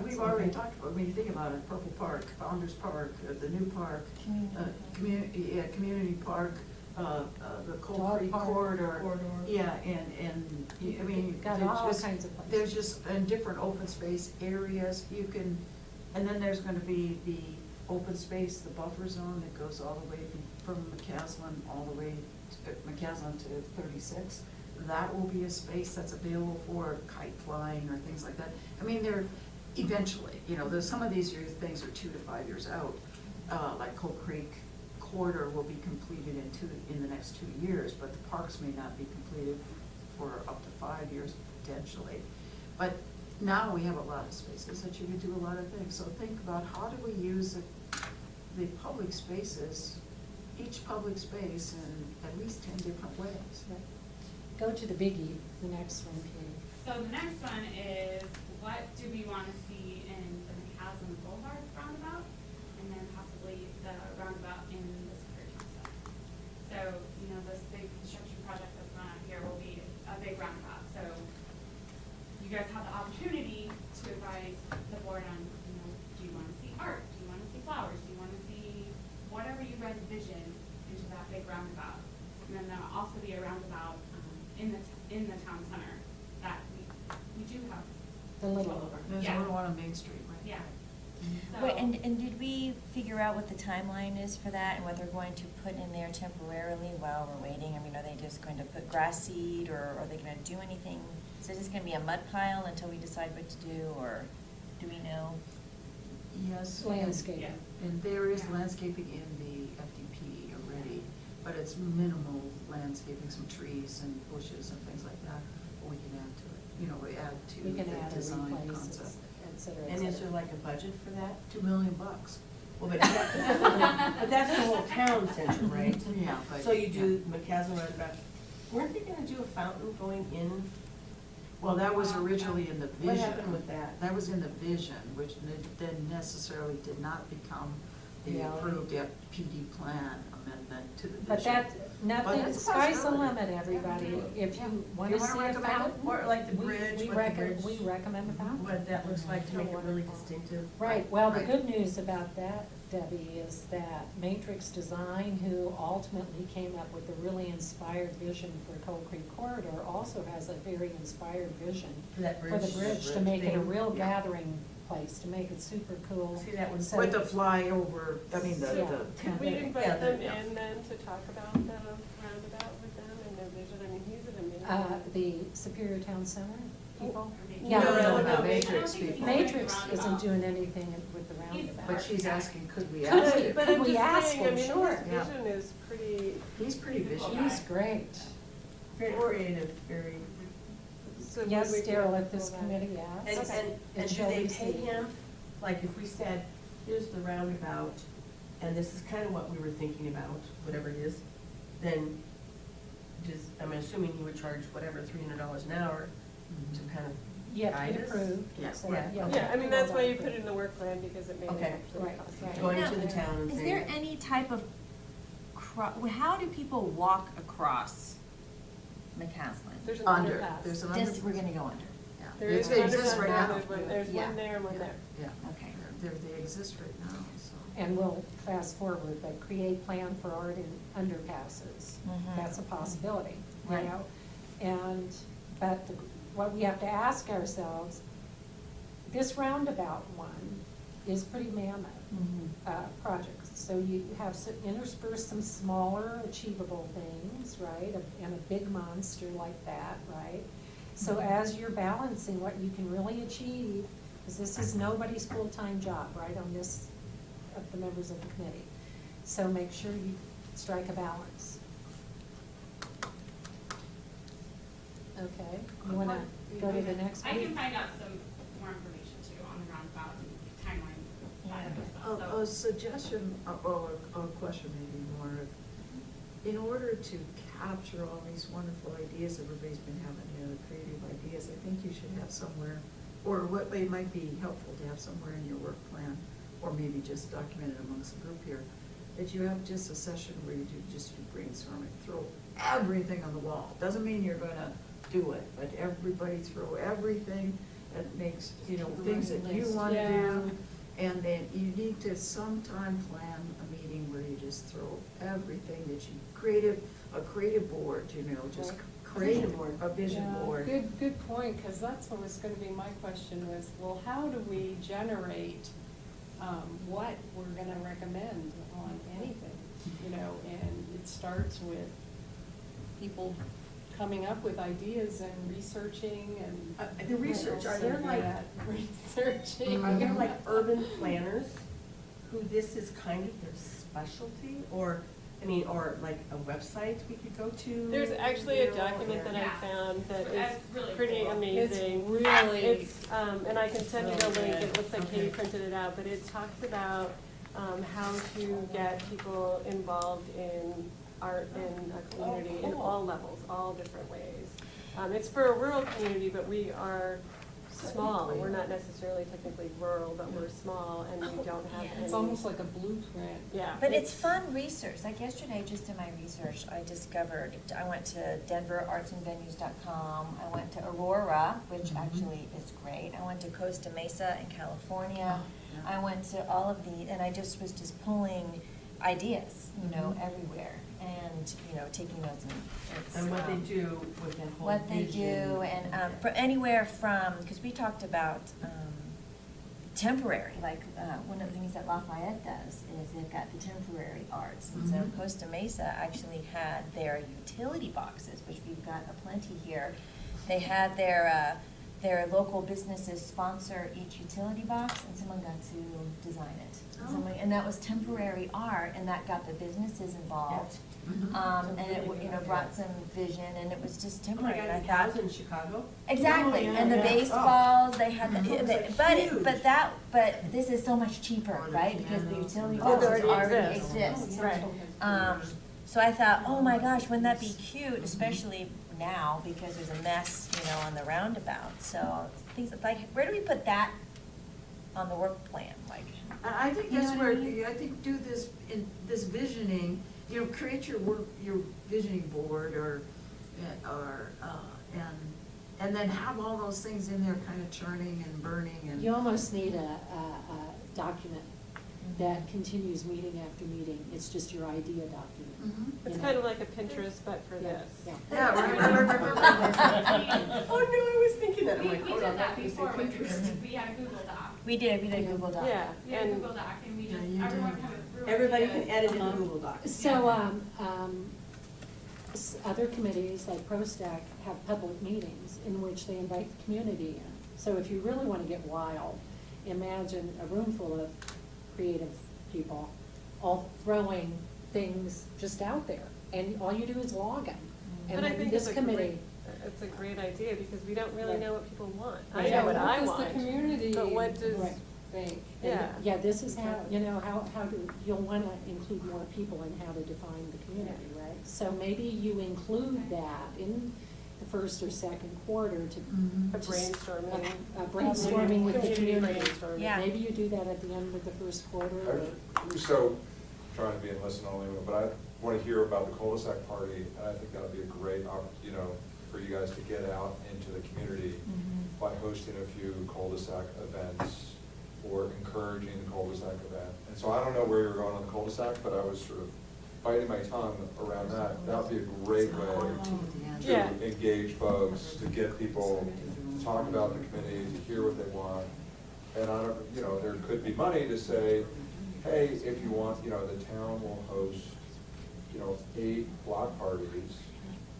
we've of already them. talked about, when you think about it, Purple Park, Founder's Park, the new park, Community community park, the Cold Dog Creek park. corridor. Yeah, and, I mean, Got there's all just- kinds of places. there's just, in different open space areas, you can, and then there's gonna be the open space, the buffer zone that goes all the way from McCaslin, all the way to McCaslin to 36. That will be a space that's available for kite flying or things like that. I mean, they're, eventually, you know, there's, some of these things are 2 to 5 years out. Like Cold Creek corridor will be completed in the next 2 years, but the parks may not be completed for up to 5 years potentially. But now we have a lot of spaces that you can do a lot of things. So think about, how do we use the public spaces, each public space in at least 10 different ways. Right. Go to the biggie, the next one, Katie. So the next one is, what do we want to see in the McCaslin Boulevard roundabout? And then possibly the roundabout in the Security Center. So, you know, this big construction project that's going on here will be a big roundabout. So you guys have the opportunity to advise the board on, you know, do you want to see art? Do you want to see flowers? Do you want to see whatever you guys envision into that big roundabout? And then there'll also be a roundabout in the town center that we do have. The little control over. There's Yeah. a little one on Main Street, right? Yeah. So- Wait, and did we figure out what the timeline is for that and what they're going to put in there temporarily while we're waiting? I mean, are they just going to put grass seed, or are they gonna do anything? Is it just gonna be a mud pile until we decide what to do, or do we know? Yes. Landscaping. Yeah. And there is Yeah. landscaping in the FDP already, but it's minimal landscaping, some trees and bushes and things like that, but we can add to it. You know, we add to We can the add or design replace, concept. et cetera, et And is cetera. there like a budget for that? $2 million. Well, but but that's the whole town center, right? Yeah, but. So you do McCaslin Roundabout. Weren't they gonna do a fountain going in? Well, that was originally in the vision. What happened with that? That was in the vision, which then necessarily did not become the Reality. approved PD plan amendment to the vision. But that, But nothing, it's a sky's the possibility. limit, everybody. If Yeah. you Do wanna you see wanna a recommend it? fountain. Or like the we- bridge, we what the recom- bridge- We recommend a fountain. What that looks like to make it really distinctive. Right, well, the Right. good news about that, Debbie, is that Matrix Design, who ultimately came up with a really inspired vision for Coal Creek Corridor, also has a very inspired vision For that for bridge. the bridge, to make it a thing. real Yeah. gathering place, to make it super cool. See, that was. So- With the flyover, I mean, Yeah. the. Could we Yeah, invite them yeah. in then to talk about the roundabout with them and their vision? I mean, he's an amazing. The Superior Town Center people? Yeah, No, no, no, no, no, Matrix I don't think people. he's doing Matrix isn't roundabout. doing anything with the roundabout. But she's asking, could we Could ask we? it? But Could I'm we just ask saying, I him? mean, Sure. his Yeah. vision is pretty, He's pretty visionary. He's great. Very creative, very. so. Yes, we- Daryl, if this Okay. committee And, asks. and, it and do shall they be pay seen. him, like if we said, here's the roundabout, and this is kind of what we were thinking about, whatever it is, then just, I'm assuming he would charge whatever, $300 an hour to kind of You have to guide get us? approved. Yeah. so, Yeah. yeah, Yeah, I mean, that's why you put approved. it in the work plan, because it may Okay. actually Right, cost. right. Going Now, to the town and Is saying. there any type of how do people walk across McCaslin? There's an Under, underpass. there's an Just, underpass. we're gonna go under. Yeah. There is They an exist underpass right now, now. there's Yeah. one there and one Yeah. there. Yeah. Okay. They exist right now, so. And we'll fast forward, but create plan for art in underpasses. Mhm. That's a possibility, you Right. know? And, but what we have to ask ourselves, this roundabout one is pretty mammoth, project. So you have intersperse some smaller achievable things, right? And a big monster like that, right? So as you're balancing what you can really achieve, because this is nobody's full-time job, right, on this, of the members of the committee. So make sure you strike a balance. Okay, you wanna go to the next I one? can find out some more information too on the roundabout and timeline side of A stuff, so. suggestion, or a question maybe more, in order to capture all these wonderful ideas everybody's been having, you know, the creative ideas, I think you should have somewhere, or what it might be helpful to have somewhere in your work plan, or maybe just documented amongst the group here, that you have just a session where you do just your brainstorming, throw everything on the wall. Doesn't mean you're gonna do it, but everybody throw everything that makes, you know, things that you wanna Yeah. do. And then you need to sometime plan a meeting where you just throw everything that you, a creative board, you know, just Right. create Vision board. a vision Yeah, board. good point, because that's what was gonna be my question was, well, how do we generate, what we're gonna recommend on anything? You know, and it starts with people coming up with ideas and researching and. The research, are there Also like, that Researching. are there like urban planners who this is kind of their specialty? Or, I mean, or like a website we could go to? There's actually a you know, document or- that I found that That's is really pretty cool. amazing. It's really. It's, and I can send you the Really link, good. it looks like Okay. Katie printed it out, but it talks about, how to get people involved in art in a community in cool. all levels, all different ways. It's for a rural community, but we are small, we're not necessarily technically rural, but we're small and we don't have Yeah. any. It's almost like a blueprint. Yeah. But it's fun research. Like yesterday, just in my research, I discovered, I went to denverartsandvenues.com. I went to Aurora, which actually is great. I went to Costa Mesa in California. Yeah. I went to all of the, and I just was just pulling ideas, you know, everywhere. And, you know, taking those and it's. And what they do with that whole What they vision. do, and for anywhere from, because we talked about temporary, like, one of the things that Lafayette does is they've got the temporary arts. And so Mhm. Costa Mesa actually had their utility boxes, which we've got aplenty here. They had their local businesses sponsor each utility box, and someone got to design it. And someone- and that was temporary art, and that got the businesses involved. And it, brought some vision, and it was just Oh my temporary. God, and the I cows thought, in Chicago? exactly, Oh, yeah, and the yeah. baseballs, they had, Mhm. It was, like, huge. but this is so much cheaper, right? Because the utility Oh, it boxes already already exists. exist. Right. So I thought, oh my gosh, wouldn't that be cute, especially now, because there's a mess, on the roundabout. So things like, where do we put that on the work plan, like? I think You know that's what I where, mean? I think do this, in this visioning, create your visioning board and then have all those things in there kind of churning and burning and. You almost need a document that continues meeting after meeting. It's just your idea document. Mhm. It's you kind know? of like a Pinterest, but for Yeah, this. yeah. Yeah, right. Oh, no, I was thinking that, I'm We like, hold did on, that that was before with Pinterest. Pinterest, we had a Google Doc. We did a Google Doc. Yeah, We had a and Google Doc and we Yeah, just, you everyone did. kind of threw Everybody ideas. can edit in the Google Doc. So, other committees like ProStack have public meetings in which they invite the community in. So if you really want to get wild, imagine a room full of creative people all throwing things just out there. And all you do is log them. And But I then think this it's committee. a great idea, because we don't really Right. know what people want. Right. I know what Yeah, I does want. the community But what does, Right. think? yeah. Yeah, this is how, you'll want to include more people in how to define the community, right? So maybe you include that in the first or second quarter to. Mhm. A just- brainstorming. a brainstorming with the community. brainstorming. Yeah. Maybe you do that at the end with the first quarter, or. So, trying to be in listen only, but I want to hear about the cul-de-sac party, and I think that would be a great, for you guys to get out into the community by hosting a few cul-de-sac events or encouraging the cul-de-sac event. And so I don't know where you're going on the cul-de-sac, but I was sort of biting my tongue around that. That would be a great way Yeah. to engage folks, to get people to talk about the committee, to hear what they want. And I don't, there could be money to say, hey, if you want, the town will host, 8 block parties,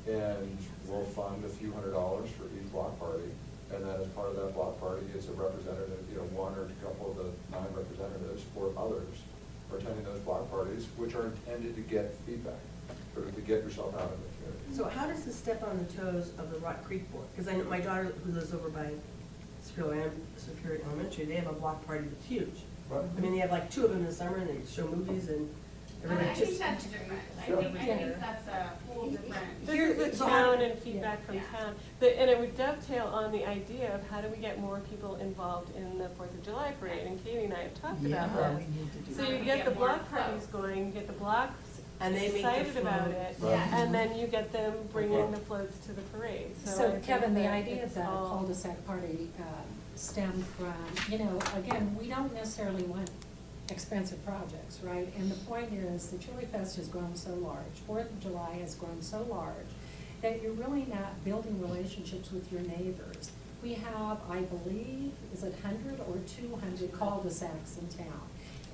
and we'll fund a few $100s for each block party. And then as part of that block party, it's a representative, one or a couple of the 9 representatives or others are attending those block parties, which are intended to get feedback, sort of to get yourself out in the community. So how does this step on the toes of the Rock Creek Board? Because I know my daughter, who lives over by Superior Elementary, they have a block party that's huge. Right. I mean, they have like 2 of them in the summer, and they show movies, and I everybody think just. that's different. I Sure. think that's a whole different. Here's the So town how- and feedback from Yeah. town. And it would dovetail on the idea of how do we get more people involved in the 4th of July parade, and Katie and I have talked about Yeah, that. we need to do So that. you get the more block parties floats. going, you get the blocks And they make the excited about float. it, Right. and then you get them bringing the floats to the parade. I So think Kevin, the that idea of it's the all- cul-de-sac party stemmed from, again, we don't necessarily want expensive projects, right? And the point is, the Chili Fest has grown so large, 4th of July has grown so large, that you're really not building relationships with your neighbors. We have, I believe, is it 100 or 200 cul-de-sacs in town?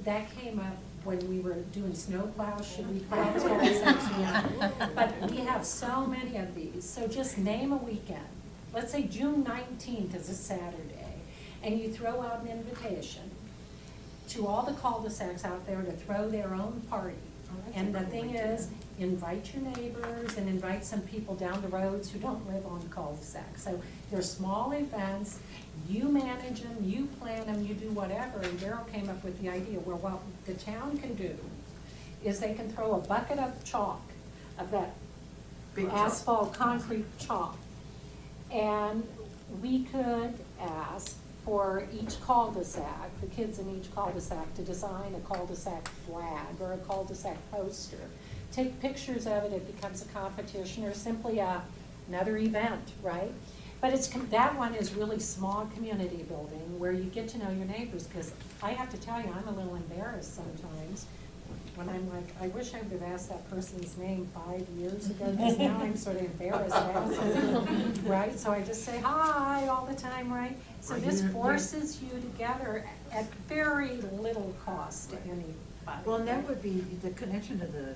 That came up when we were doing snow plows, should we plow the cul-de-sacs? Yeah. But we have so many of these, so just name a weekend. Let's say June 19th is a Saturday, and you throw out an invitation to all the cul-de-sacs out there to throw their own party. And the thing is, invite your neighbors and invite some people down the roads who don't live on the cul-de-sac. So they're small events, you manage them, you plan them, you do whatever, and Daryl came up with the idea, where what the town can do is they can throw a bucket of chalk, of that Big chalk. asphalt concrete chalk. And we could ask for each cul-de-sac, the kids in each cul-de-sac, to design a cul-de-sac flag or a cul-de-sac poster. Take pictures of it, it becomes a competition or simply another event, right? But that one is really small community building where you get to know your neighbors, because I have to tell you, I'm a little embarrassed sometimes when I'm like, I wish I would have asked that person's name 5 years ago, because now I'm sort of embarrassed to ask it, right? So I just say hi all the time, right? So Right. this Yeah. forces you together at very little cost to anybody. Well, and that would be the connection to the,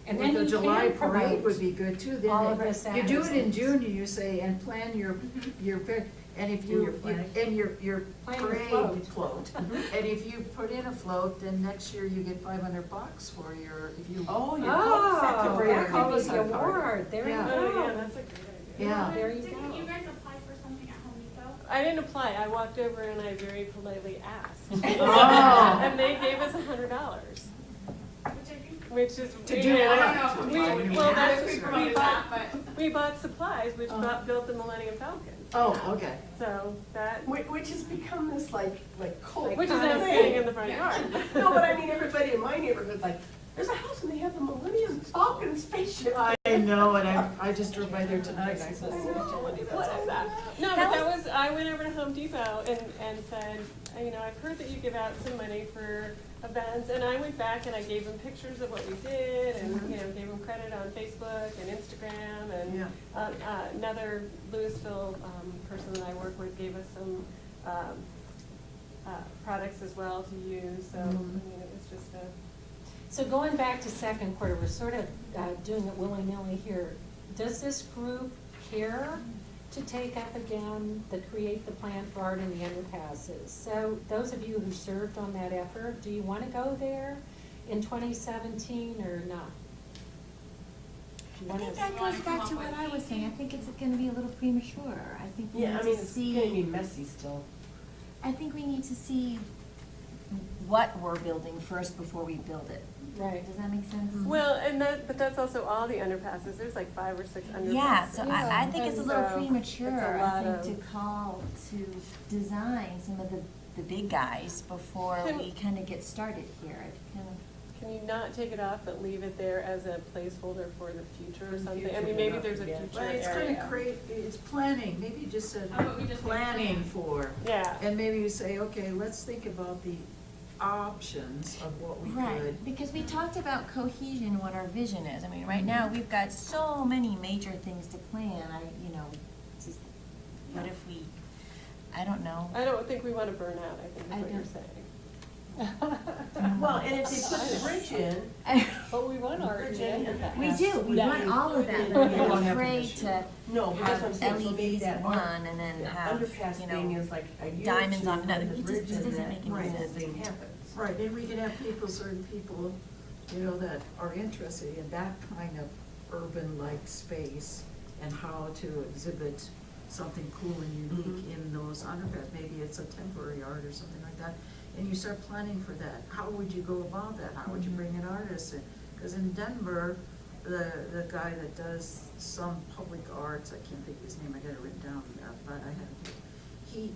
And with then the you July can parade promote would be good too, then. all of this You do it in activities. June, and you say, and plan your, and if your you, flag. and your Plan your parade float. float. And if you put in a float, then next year you get $500 for your, if you. Oh, your Oh, For your that could be cul-de-sac the party. award, there you Yeah. Oh, yeah, go. that's a great idea. Yeah. There you Didn't go. you guys apply for something at Home Depot? I didn't apply, I walked over and I very politely asked. Oh. And they gave us $100, Which I think. which is. To do I what? don't know. Well, that's, We we promoted bought, that, but. we bought supplies, which Uh-huh. built the Millennium Falcon. Oh, okay. So that, Which has become this like cult. which is kind of now thing. sitting in the front Yeah. yard. No, but I mean, everybody in my neighborhood's like, there's a house and they have the Millennium Falcon spaceship. I know, and I just drove by there tonight, and I said, I know, what is that? No, That but that was, I went over to Home Depot and said, you know, I've heard that you give out some money for events, and I went back and I gave them pictures of what we did, and, you know, gave them credit on Facebook and Instagram, and Yeah. another Louisville, person that I work with gave us some, products as well to use, so, I mean, it was just a. So going back to second quarter, we're sort of doing it willy-nilly here. Does this group care to take up again the Create the Plan for Art in the Underpasses? So those of you who served on that effort, do you want to go there in 2017 or not? Do you I wanna- think that goes back to what I was saying, I think it's gonna be a little premature, I think we Yeah, I need mean, to it's gonna be see, messy still. I think we need to see what we're building first before we build it. Right. Does that make sense? Well, and but that's also all the underpasses, there's like 5 or 6 underpasses. Yeah, so I think it's a And little so premature, it's a I lot think, of- to call, to design some of the big guys before Can- we kind of get started here. I kind of. Can you not take it off, but leave it there as a placeholder for the future or For the something? I future, mean, but maybe not there's a forget. future But area. it's kind of it's planning, maybe you just said How about we just say planning plan? for. Yeah. And maybe you say, okay, let's think about the options of what we could. Right, because we talked about cohesion, what our vision is. I mean, right now, we've got so many major things to plan, just, what if we, I don't know. I don't think we want to burn out, I think I is what you're don't. saying. Well, and if they put the bridge in, But we want art in the underpass. We do, we That want is- all of that, it but won't we're happen afraid this to year. No, but that's what I'm have saying, so maybe LEDs that in art- one and then the have, underpass you thing know, is like a year or diamonds two on another. when the It just bridge doesn't and that make any whole sense. thing happens. Right, and we can have people, certain people, you know, that are interested in that kind of urban-like space and how to exhibit something cool and unique Mhm. in those underpass. Maybe it's a temporary art or something like that. And you start planning for that. How would you go about that? How would you bring in artists in? Because in Denver, the guy that does some public arts, I can't think of his name, I got it written down, but I have,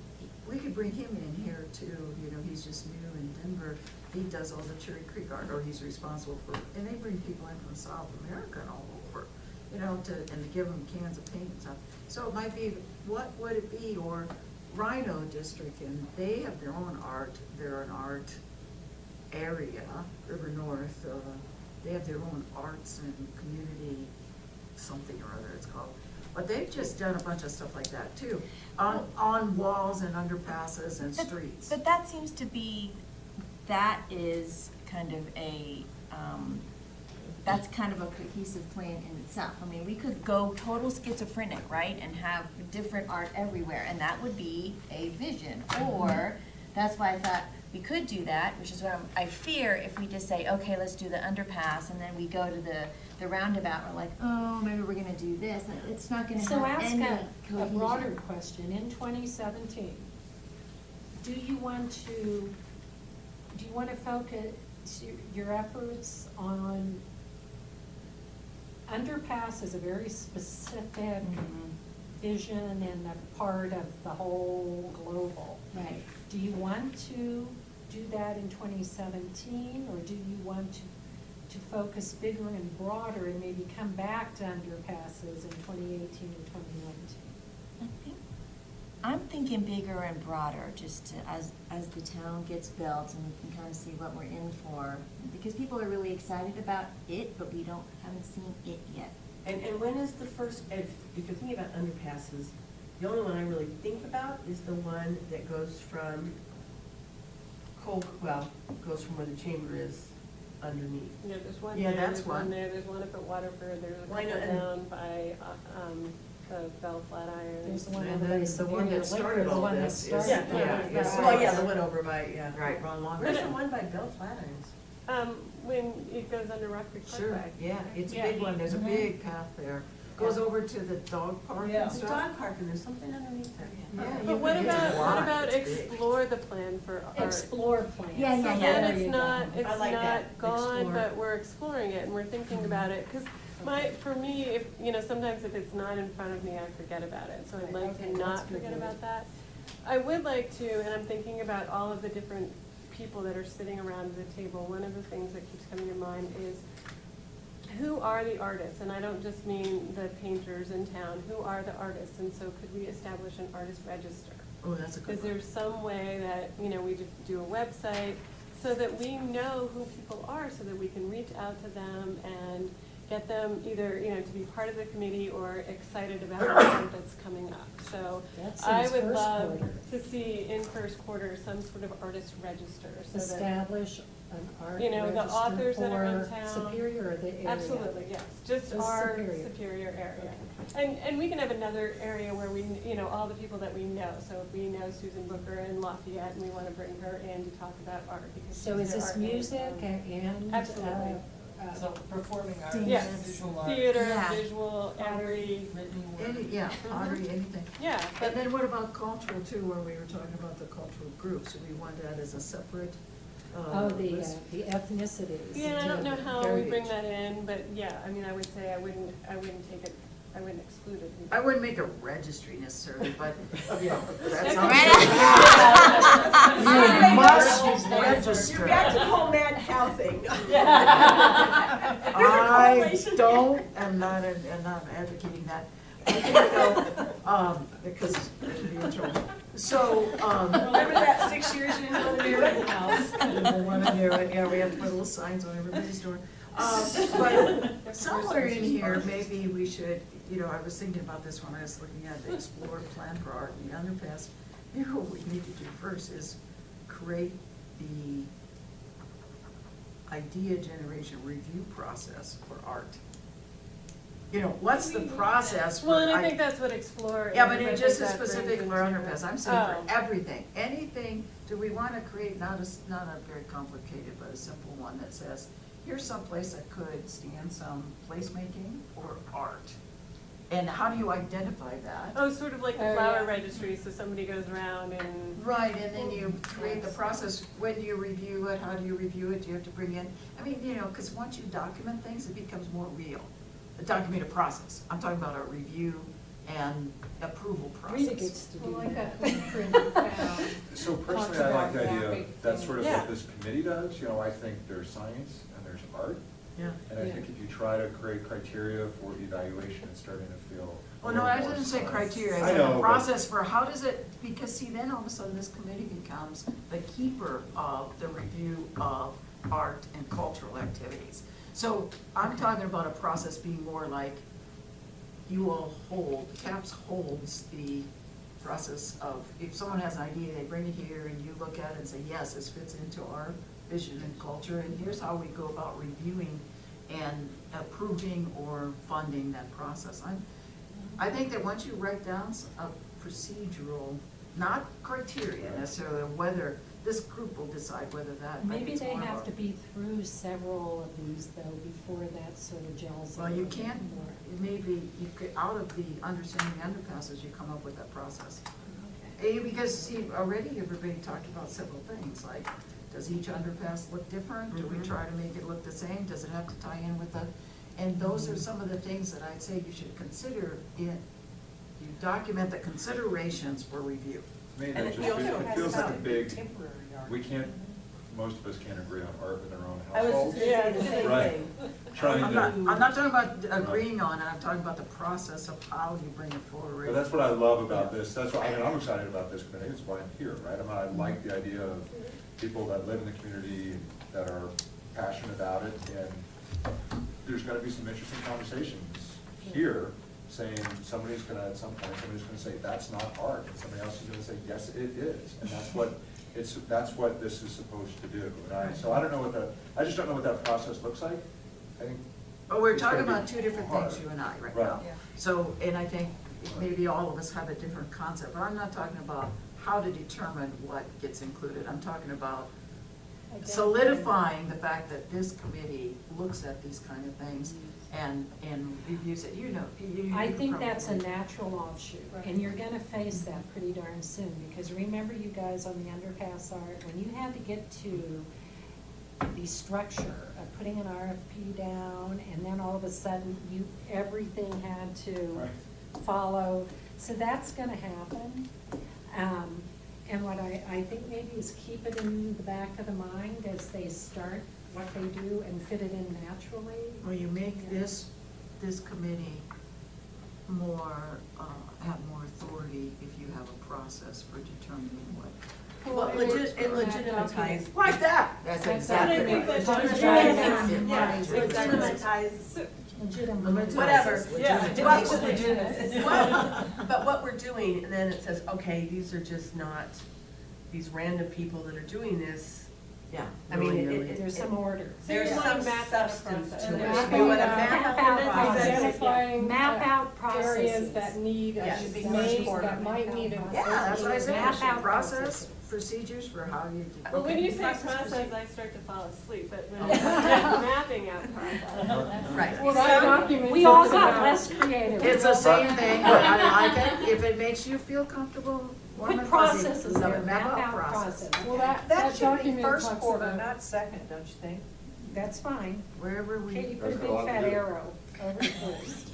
we could bring him in here too, you know, he's just new in Denver. He does all the Cherry Creek art, or he's responsible for, and they bring people in from South America and all over, you know, and to give them cans of paint and stuff. So it might be, what would it be, or Rhino District, and they have their own art, they're an art area, River North, they have their own arts and community something or other it's called. But they've just done a bunch of stuff like that too, on walls and underpasses and streets. But that seems to be, that is kind of a, that's kind of a cohesive plan in itself. I mean, we could go total schizophrenic, right, and have different art everywhere, and that would be a vision. Or, that's why I thought we could do that, which is what I fear if we just say, okay, let's do the underpass, and then we go to the roundabout, we're like, oh, maybe we're gonna do this. It's not gonna So have ask any a cohesion. broader question, in 2017, do you want to focus your efforts on, underpass is a very specific vision and a part of the whole global. Right. Do you want to do that in 2017, or do you want to focus bigger and broader and maybe come back to underpasses in 2018 and 2019? I think, I'm thinking bigger and broader, just to, as the town gets built and we can kind of see what we're in for. Because people are really excited about it, but we haven't seen it yet. And when is the first, if you're thinking about underpasses, the only one I really think about is the one that goes from goes from where the chamber is underneath. Yeah, there's one Yeah, there, that's there's one one. there, there's one up at Waterford, there's a Well, I know, couple and- down by, the Bell Flatiron. There's the one And over then by the one that started the all one that this is- started. yeah, is- Well, yeah, the one over by, yeah. Right, Ron Long. Where's the one by Bell Flatirons? When it goes under Rock Creek Sure, Parkway. yeah, it's a Yeah. big one, there's a big path there. Goes over to the dog park Yeah. and It's a stuff. dog park and there's something underneath there. Yeah, But you what can- it's about, wide, what about it's big. explore the plan for art? Explore plan. Yeah, yeah, So yeah. then There it's you not, go. it's I like not that. gone, Explore. but we're exploring it and we're thinking about it. Cause for me, if, sometimes if it's not in front of me, I forget about it. So I'd like Okay, to that's not good forget word. about that. I would like to, and I'm thinking about all of the different people that are sitting around the table. One of the things that keeps coming to mind is, who are the artists? And I don't just mean the painters in town. Who are the artists? And so could we establish an artist register? Oh, that's a good Is one. there some way that, we just do a website so that we know who people are, so that we can reach out to them and get them either, to be part of the committee or excited about the event that's coming up. So That I seems would first love quarter. to see in first quarter some sort of artist register so that, Establish an art the register authors that are in for town. Superior or the area? Absolutely, yes, just Just our Superior. Superior area. And we can have another area where we, all the people that we know. So if we know Susan Booker in Lafayette and we want to bring her in to talk about art because So she's is their this art music liaison. and? Absolutely. So performing arts, Yes, visual arts. theater, Yeah. visual, every, Written word. Yeah, pottery, anything. yeah. And then what about cultural too, where we were talking about the cultural groups? Do we want that as a separate, Oh, list? the ethnicities. Yeah, I don't know how we bring Heritage. that in, but yeah, I would say I wouldn't take it, I wouldn't exclude it. I wouldn't make a registry necessarily, but, that's Okay. You must register. You're back to the whole mad cow thing. I am not advocating that. I think though, because it'd be in trouble. So, Remember that 6 years you didn't want to be a house? I want to do it, yeah, we have to put little signs on everybody's door. But somewhere in here, maybe we should, I was thinking about this when I was looking at the Explore Plan for Art in the Underpass. Maybe what we need to do first is create the idea generation review process for art. What's the process for? Well, and I think that's what Explore is. Yeah, but I it think just is that brings specific for into- underpass, I'm saying for Oh. everything, anything, do we wanna create, not a very complicated, but a simple one that says, here's some place that could stand some placemaking or art? And how do you identify that? Oh, sort of like the Oh, flower yeah. registry, so somebody goes around and. Right, and then you create the process, when do you review it, how do you review it, do you have to bring in, cause once you document things, it becomes more real. Document a process, I'm talking about a review and approval process. Rita gets to do Well, like that. that blueprint found. So personally, Talks I like about the idea, mapping that's sort of Yeah. what this committee does, I think there's science and there's art. Yeah. And I Yeah. think if you try to create criteria for evaluation, it's starting to feel. a Well, no, little I more didn't say science. criteria, I I said know, the but- process for how does it, because see, then all of a sudden this committee becomes the keeper of the review of art and cultural activities. So I'm talking about a process being more like you all hold, CAPS holds the process of, if someone has an idea, they bring it here and you look at it and say, yes, this fits into our vision and culture, and here's how we go about reviewing and approving or funding that process. I think that once you write down a procedural, not criteria necessarily, whether, this group will decide whether that. I think Maybe it's they more of have a- to be through several of these though, before that sort of gels. Well, a you little bit can't, more. maybe, you could, out of the understanding underpasses, you come up with that process. Because, see, already everybody talked about several things, like, does each underpass look different? Do we Mhm. try to make it look the same? Does it have to tie in with the, and those are some of the things that I'd say you should consider in, you document the considerations for review. I mean, And it he just also it has feels like a about big, contemporary art. we can't, most of us can't agree on art in our own I was households. just gonna say the same Right. thing. Trying I'm to, not talking about agreeing on it, I'm talking about the process of how you bring it forward. but that's what I love about this, that's why, I mean, I'm excited about this committee, it's why I'm here, right? I mean, I like the idea of people that live in the community, that are passionate about it, and there's gonna be some interesting conversations here, saying, somebody's gonna, at some point, somebody's gonna say, that's not art, and somebody else is gonna say, yes, it is, and that's what this is supposed to do. And so I don't know I just don't know what that process looks like. I think. But we're it's talking gonna be about two different hard. things, you and I, right Right. now. Yeah. So, and I think maybe all of us have a different concept, but I'm not talking about how to determine what gets included. I'm talking about solidifying the fact that this committee looks at these kind of things and reviews it, you know. I you think that's a probably- natural offshoot, and you're gonna face that pretty darn soon, because remember you guys on the underpass art, when you had to get to the structure of putting an RFP down, and then all of a sudden, everything had to Right. follow, so that's gonna happen. And what I think maybe is keep it in the back of the mind as they start what they do and fit it in naturally. Well, you make this committee more, have more authority if you have a process for determining what. Well, and it's it in that legitimizes, document. Like that! That's That's exactly what I right. think that's Legitimizes. Yeah, Legitimizes. legitimizes. Legitimate. whatever. Yeah. It makes it legitimate. But what we're doing, and then it says, okay, these are just not these random people that are doing this. Yeah. I mean, really. There's some order. There's you some wanna map out a substance process. to it. Map You wanna out- map map out out the process. Identifying Map out processes. areas that need, Yeah, a should be maze first quarter. that might need an. Yeah, that's what I said, Map out process, procedures for how you. Well, when you say process, I start to fall asleep, but when you mapping out process. Right. Well, that document. We all talks got about- less creative. It's the same thing, but I like it, if it makes you feel comfortable, warm Put and fuzzy, processes love there, it. map out process. Well, that That should be document first talks quarter, about- not second, don't you think? That's fine. Wherever Katie, we, put a That's big a lot to fat do. arrow over the first.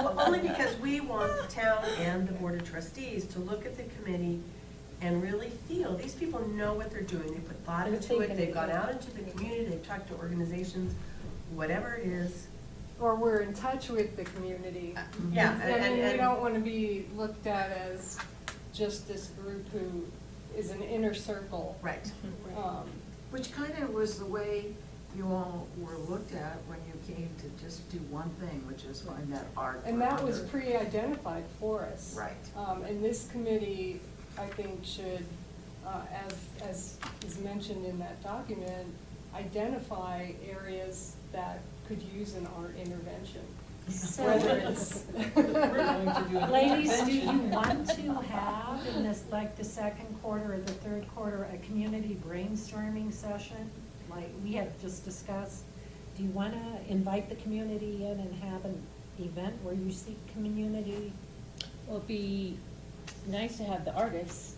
Well, only because we want the town and the board of trustees to look at the committee and really feel, these people know what they're doing, they put thought They're into it, thinking they've of gone it. out into the community, they've talked to organizations, whatever it is. Or we're in touch with the community. Yeah, I mean, we and, don't wanna be looked at as just this group who is an inner circle. right. which kind of was the way you all were looked at when you came to just do one thing, which is find that art. And that was under- pre-identified for us. Right. And this committee, I think, should, as is mentioned in that document, identify areas that could use an art intervention. So- Whether it's. Ladies, do you want to have in this, like the second quarter or the third quarter, a community brainstorming session? Like we had just discussed, do you want to invite the community in and have an event where you seek community? Well, it'd be nice to have the artists,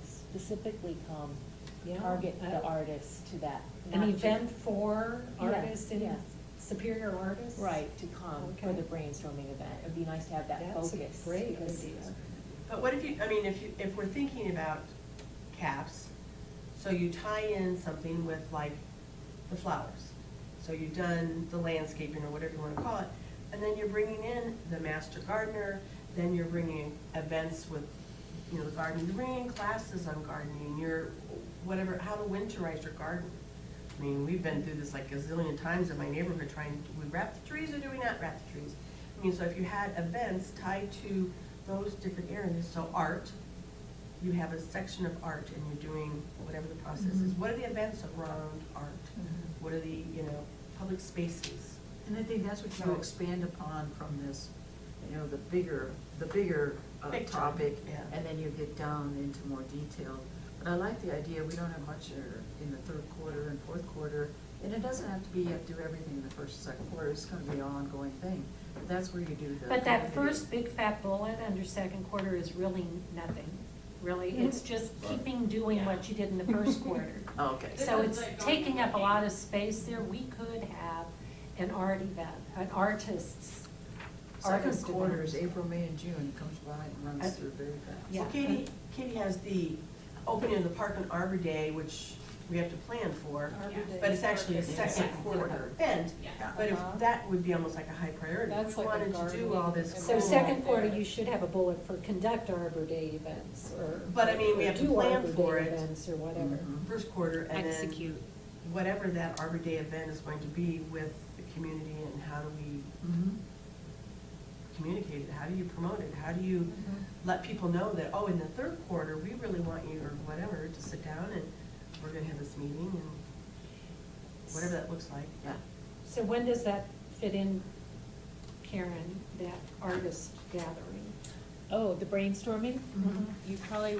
specifically come, Yeah, target the artists to that. An not event ju- for Yeah, artists and yeah. superior artists? Right, to come for Okay. the brainstorming event. It'd be nice to have that That's focus. a great because- idea. But what if if we're thinking about caps, so you tie in something with like the flowers. So you've done the landscaping or whatever you want to call it, and then you're bringing in the master gardener, then you're bringing events with, the gardening, you're bringing classes on gardening, whatever, how to winterize your garden. I mean, we've been through this like a zillion times in my neighborhood do we wrap the trees or do we not wrap the trees? I mean, so if you had events tied to those different areas, so art, you have a section of art and you're doing whatever the process is. What are the events around art? What are the, public spaces? And I think that's what you expand upon from this, the bigger Picture, topic, yeah. and then you get down into more detail. But I like the idea, we don't have much in the third quarter and fourth quarter, and it doesn't have to be, you have to do everything in the first and second quarter, it's gonna be an ongoing thing. But that's where you do the. But that first big fat bullet under second quarter is really nothing, really. It's just keeping doing what you did in the first quarter. Oh, okay. So it's taking up a lot of space there. We could have an art event, an artist's. Second artist quarter is event. April, May, and June, comes by and runs through very fast. Yeah. Well, Katie has the opening of the Park and Arbor Day, which we have to plan for, Arbor Day but it's actually a is second quarter event. Yes. But if, that would be almost like a high priority, if That's we like a wanted to do all gardening this. event. So cool- second quarter, you should have a bullet for conduct Arbor Day events, or. But, I mean, we or have to do plan Arbor Day for it. Events or whatever. First quarter, and then Execute. whatever that Arbor Day event is going to be with the community, and how do we communicate it? How do you promote it? How do you let people know that, oh, in the third quarter, we really want you, or whatever, to sit down and we're gonna have this meeting, and whatever that looks like. Yeah. So when does that fit in, Karen, that artist gathering? Oh, the brainstorming? Mhm. You probably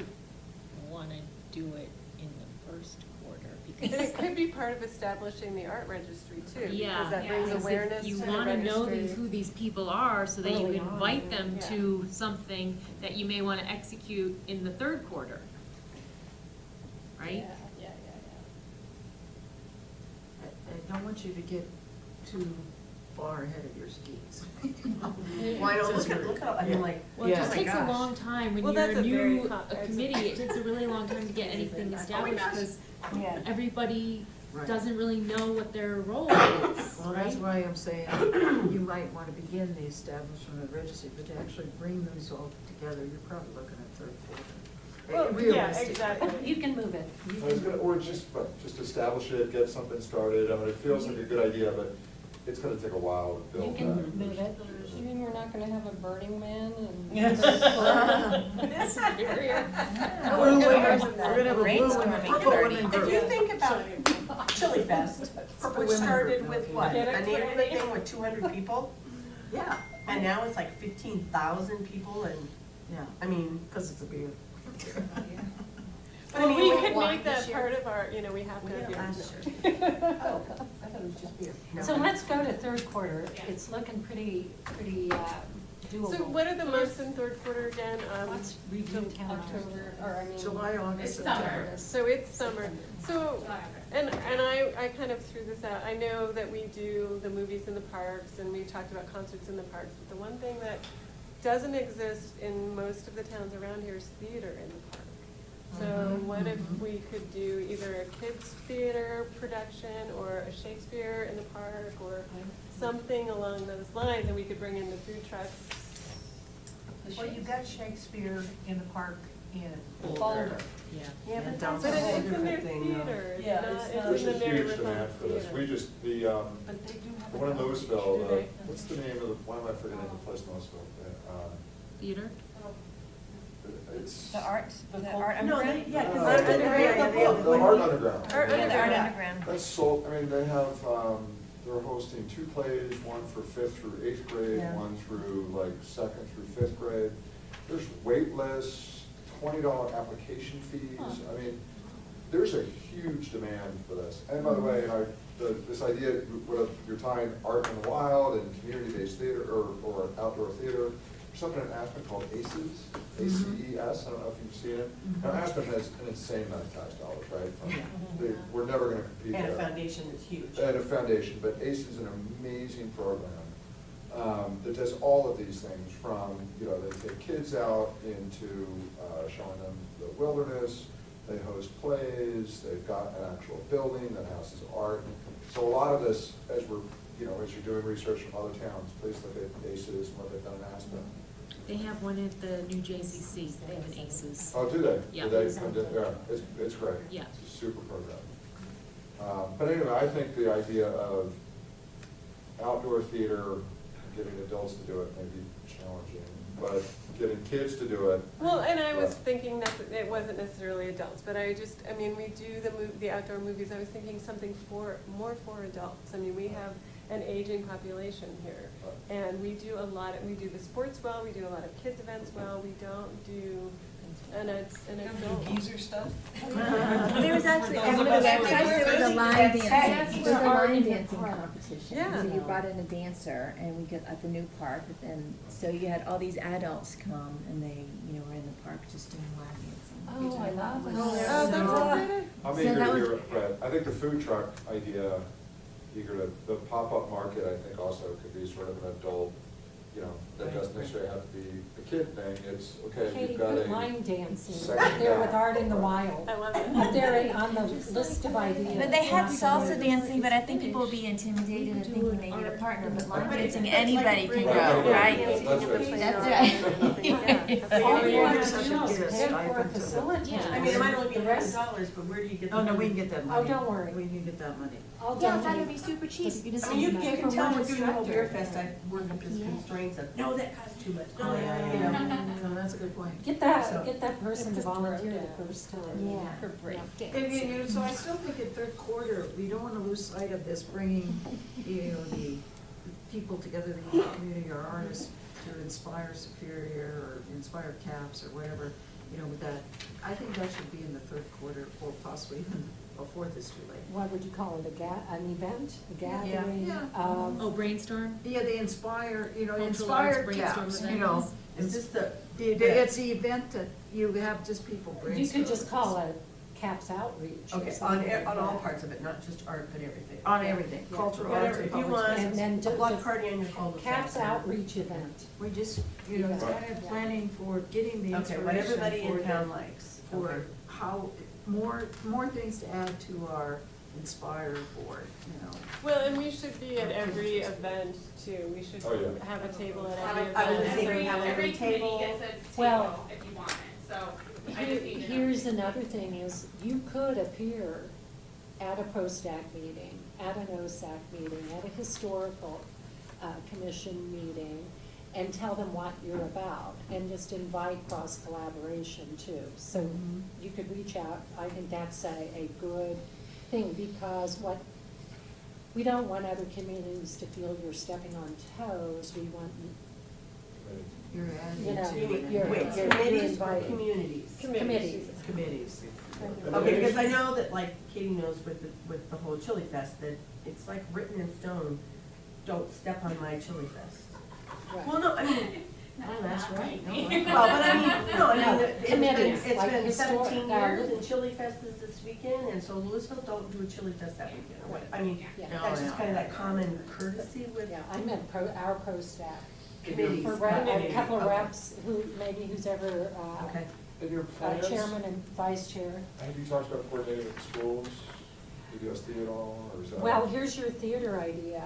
wanna do it in the first quarter, And because. it could be part of establishing the art registry too, Yeah. because that Yeah. brings Because if awareness to you the wanna know registry. who these people are, so that you Early on, invite them yeah. to something that you may wanna execute in the third quarter. Right? Yeah. I don't want you to get too far ahead of your skis. Why not, look at, I mean, like, Well, it Yeah. just oh my takes a gosh. long time, when Well, you're that's a a very new, com- a it's a- committee, it takes a really long time to get anything established, because Yeah. everybody Right. doesn't really know what their role is, Well, that's right? why I'm saying you might want to begin the establishment of registry, but to actually bring those all together, you're probably looking at third quarter. Well, yeah, Realistically. exactly. You can move it. You I was can- gonna, or just establish it, get something started, I mean, it feels like a good idea, but it's gonna take a while to You build can that. move it. You mean we're not gonna have a Burning Man and? Yes. Superior? We're gonna have a blue and a Brainstorming purple one party. and If green. you think about Chili Fest, Purple which women started group, with no, what, Get a it, neighborhood Brittany? thing with 200 people? Yeah, And now it's like 15,000 people, and, yeah, I mean, because it's a beer. but I Well, mean, we could why- make that part of our, you know, we have to We have did it beer. last No. year. Oh, I thought it was just beer. No. So let's go to third quarter. It's looking pretty doable. So what are the months in third quarter again? Let's review town October, or I mean. July, August, It's September. summer. So it's summer. So, July, and I kind of threw this out. I know that we do the movies in the parks and we talked about concerts in the parks, but the one thing that doesn't exist in most of the towns around here is theater in the park. So what if we could do either a kids' theater production or a Shakespeare in the park or something along those lines, and we could bring in the food trucks. Well, you've got Shakespeare in the park in Boulder. Boulder. Yeah. Yeah, but And that's But a whole it's in their different thing, though. theater, it's Yeah, not, it's not- There's it's in a the Mary huge Riffel demand for this, Theater. we just, But they do have. the one in a- Louisville, Do they? what's the name of the, why am I forgetting the place in Louisville? Theater? It's. The art The underground? No, they, yeah, because Uh, they're Underground. they have The Art Underground. Art Yeah, the art Underground. underground. That's sold, I mean, they have, they're hosting 2 plays, one for 5th through 8th grade, Yeah. one through like 2nd through 5th grade. There's wait lists, $20 application fees, I mean, there's a huge demand for this. And by the way, this idea, whether you're tying art in the wild and community-based theater or outdoor theater, there's something in Aspen called ACES, ACES, I don't know if you've seen it. Now Aspen has an insane amount of tax dollars, right? We're never gonna compete there. And a foundation that's huge. And a foundation, but ACE is an amazing program that does all of these things from, they take kids out into showing them the wilderness, they host plays, they've got an actual building that houses art. So a lot of this, as you're doing research from other towns, please look at ACES and what they've done in Aspen. They have one at the New JCC, they have an ACES. Oh, do they? Yeah. Do they come to, yeah, it's great. Yeah. It's a super program. But anyway, I think the idea of outdoor theater, getting adults to do it may be challenging, but getting kids to do it. Well, and I was Yeah. thinking that it wasn't necessarily adults, but I mean, we do the outdoor movies, I was thinking something more for adults. I mean, we have an aging population here, and we do we do the sports well, we do a lot of kids events well, we don't do an adult. Geezer stuff? There was actually, on one of the websites, there was a line dancing, there was a line dancing competition. Yeah. So you brought in a dancer, and we got at the new park, and so you had all these adults come, and they, were in the park just doing line dancing. Oh, I love it. Oh, that's great. I'm So eager that to was- hear it, Brett. I think the food truck idea, the pop-up market, I think also could be sort of an adult, you know, that doesn't necessarily have to be a kid thing, it's, okay, Katie, you've got put a. line dancing second there with guy. Art in the Wild. I love it. Up there on the list of ideas. But they had Not salsa good. dancing, but I think people would be intimidated and thinking they need a partner, but line Right. dancing, anybody can go, Right, right? that's right. That's right. All you Yeah. want to do is Get a pay for a stipend to- facilitator. I mean, it might only be The rest- $100, but where do you get the Oh, no, money? we can get that Oh, money. don't worry. We can get that money. I'll Yeah, I thought donate. it'd be super cheap, you just. I mean, you Pay can for tell one we're doing the whole beer instructor. fest, I work up this constraints of, no, that costs too much, no, Oh, yeah, you know. No, that's a good point. Get So- that person to volunteer the first time. Yeah. For break And, dance. so I still think in third quarter, we don't wanna lose sight of this, bringing, the people together, the community, our artists, to inspire Superior, or inspire CAPS, or whatever, with that. I think that should be in the third quarter, or possibly even before this too late. What would you call it, an event, a gathering? Yeah. Oh, brainstorm? Yeah, they inspire, Cultural inspire arts brainstorm CAPS, event. Is this the It's the event that you have just people brainstorm. You could just call it CAPS outreach. or Okay, something like on all that. parts of it, not just art, but everything. On everything, Yeah. cultural arts Whatever, and if you public want And then a do block the party on your cul-de-sac. CAPS outreach event. We just, it's kind of planning for getting the Okay, what inspiration everybody in for town likes. for Okay. how, more things to add to our Inspire board, Well, and we should be at every event too. We should Oh, yeah. have a table at I every would event. say Every, we have a every committee table. gets a Well, table if you want it, so I just need to know. Here's another thing is, you could appear at a ProStac meeting, at an OSAC meeting, at a historical commission meeting, and tell them what you're about, and just invite cross-collaboration too. So you could reach out, I think that's a good thing, because we don't want other communities to feel you're stepping on toes, we want, you're you know, adding you're, to. Wait, you're committees or inviting. communities? Committees. Committees. Okay, because I know that, like Katie knows with the whole Chili Fest, that it's like written in stone, don't step on my Chili Fest. Right. Well, no, I mean, Oh, that's right. No, well, but I mean, no, I mean, it's Committees, been like 17 historic- years, and Chili Fest is this weekend, and so Louisville don't do a Chili Fest that weekend, or what, I mean, Yeah. that's just kind of that common courtesy with Yeah, I meant our pro-staff. committees. For a couple of reps who's ever Okay. In your plans, chairman and vice chair. have you talked about coordinating with the schools? Do you guys see it all, or is that? Well, here's your theater idea,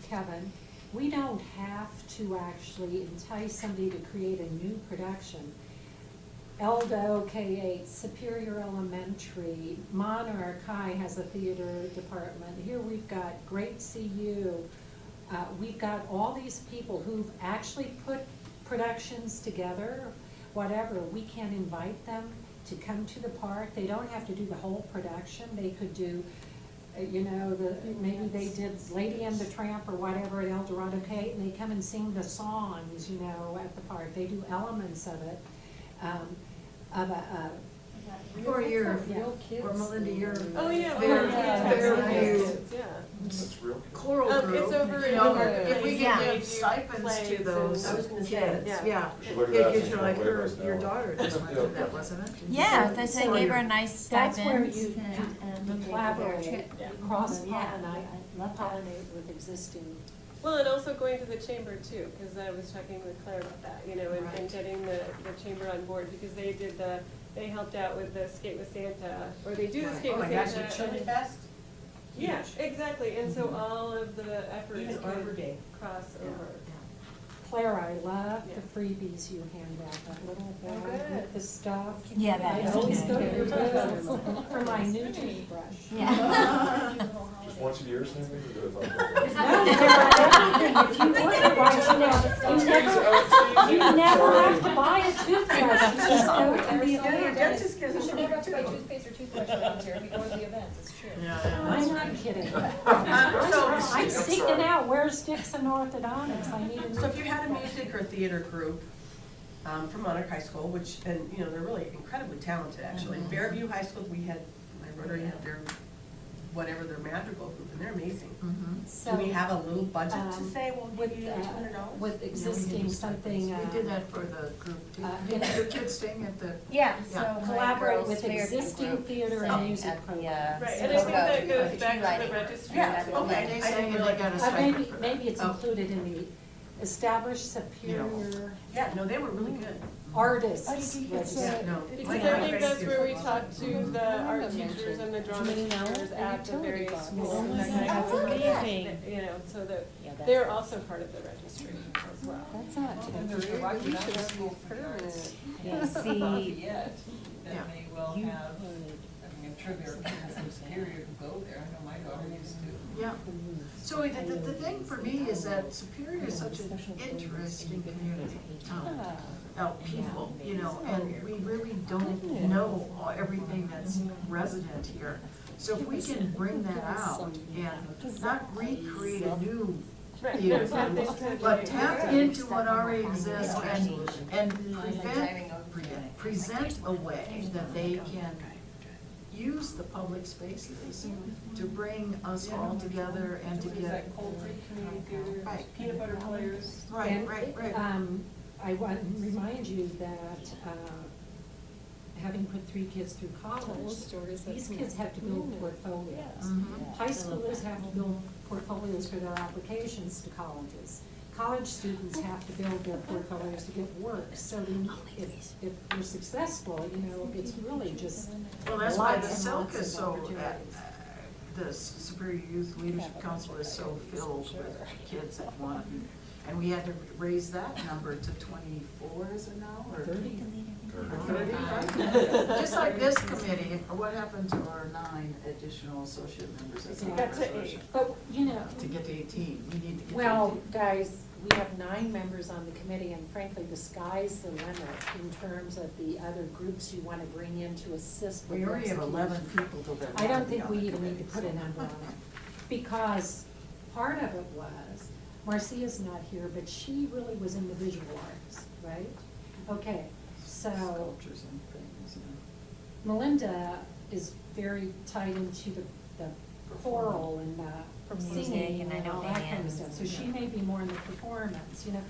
Kevin. We don't have to actually entice somebody to create a new production. Eldo, K-8, Superior Elementary, Monarch High has a theater department. Here we've got Great CU. We've got all these people who've actually put productions together, whatever. We can invite them to come to the park. They don't have to do the whole production. They could do, maybe they did Lady and the Tramp or whatever at El Dorado K, and they come and sing the songs, at the park. They do elements of it. Or your, Real kids. or Melinda, your Oh, yeah. Fairview Yeah. That's real. choral group. It's over you know, in if we Yeah. can give stipends to those I was gonna say, kids, yeah. yeah. We should look at that Because since you're we're like way your less now. daughter just went through that, wasn't it? Yeah, they said gave her a nice That's where stipend you and collaborate, trip. cross-pollinate, pollinate with existing. Well, and also going to the chamber too, because I was talking with Claire about that, and getting the chamber on board, because they helped out with the Skate with Santa, or they do the Skate Oh with my gosh, Santa. the Chili Fest? Yeah, exactly, and so all of the efforts Even Arbor could Day. cross over. Claire, I love Yeah. the freebies you hand out, that little bag good. with the stuff. Yeah, that I is always good. go to your booth for my new toothbrush. Yeah. Just once a year, Sandy, or do I talk No, about they're everything. If you want to buy, you never have to buy a toothbrush, you just go to the event. You should never have to buy toothpaste or toothbrush around here if you go to the events, it's true. I'm not kidding. So, I'm seeking out, where's Dixon Orthodontics, I need a new So if you had a music or theater group from Monarch High School, which, and they're really incredibly talented, actually. Fairview High School, we had, my Rotary had their, whatever, their madrigal group, and they're amazing. So, Do we have a little budget to say, we'll with, give you $200? with existing something, We did that for the group too. you Did know- your kids staying at the? Yeah, Yeah. so. collaborate with existing theater and music programs. Right, and I think that goes back to the registry. Yeah, too. Okay, they say they got a Maybe, stipend for that. maybe it's Oh. included in the establish Superior Yeah, no, they were really good. Artists I think it's Registry. No. because my I think face that's is- where we talk to the art Remember teachers and the drama mentioned. teachers at the Utility various box. schools. Oh and my that God, kind of that's thing. amazing. You know, so that, Yeah, that's they're awesome. also part of the registry as well. That's not And there's the Rocky Mountain School for the Arts. Yeah, see, Lafayette, Yeah. that may well you have, could. I mean, I'm sure there are people from Superior who go there, I know my daughter used to. Yeah. So the thing for me is that Superior is such an interesting community, people, you know, and we really don't know everything that's resident here. So if we can bring that out and not recreate a new theater, but tap into what already exists and present a way that they can use the public spaces to bring us all together and to What is get. that, Cold Creek Community Theater, Right. peanut butter players? Right, And, right, right. I want to remind you that, having put 3 kids through college, these kids have to build portfolios. Mhm. High schoolers have to build portfolios for their applications to colleges. College students have to build their portfolios to get work. So if we're successful, you know, it's really just Well, that's why lots the and Silk lots is of so, opportunities. the Superior Youth Leadership Council is so filled with kids that want to, and we had to raise that number to 24, is it now, or 30. 30? Just like this committee, what happened to our 9 additional associate members? That's Yeah. not Got to associate. But, you know, To get to 18, we need to get to 18. well, guys, we have 9 members on the committee, and frankly, the sky's the limit in terms of the other groups you want to bring in to assist with We already have execution. 11 people till then. I don't think we even need to put a number on it, because part of it was, Marcia's not here, but she really was in the visual arts, right? Okay, so Sculptures and things, yeah. Melinda is very tied into the choral and the Music, singing and I and know all that kind of bands, stuff, so she may be more in the performance, you know.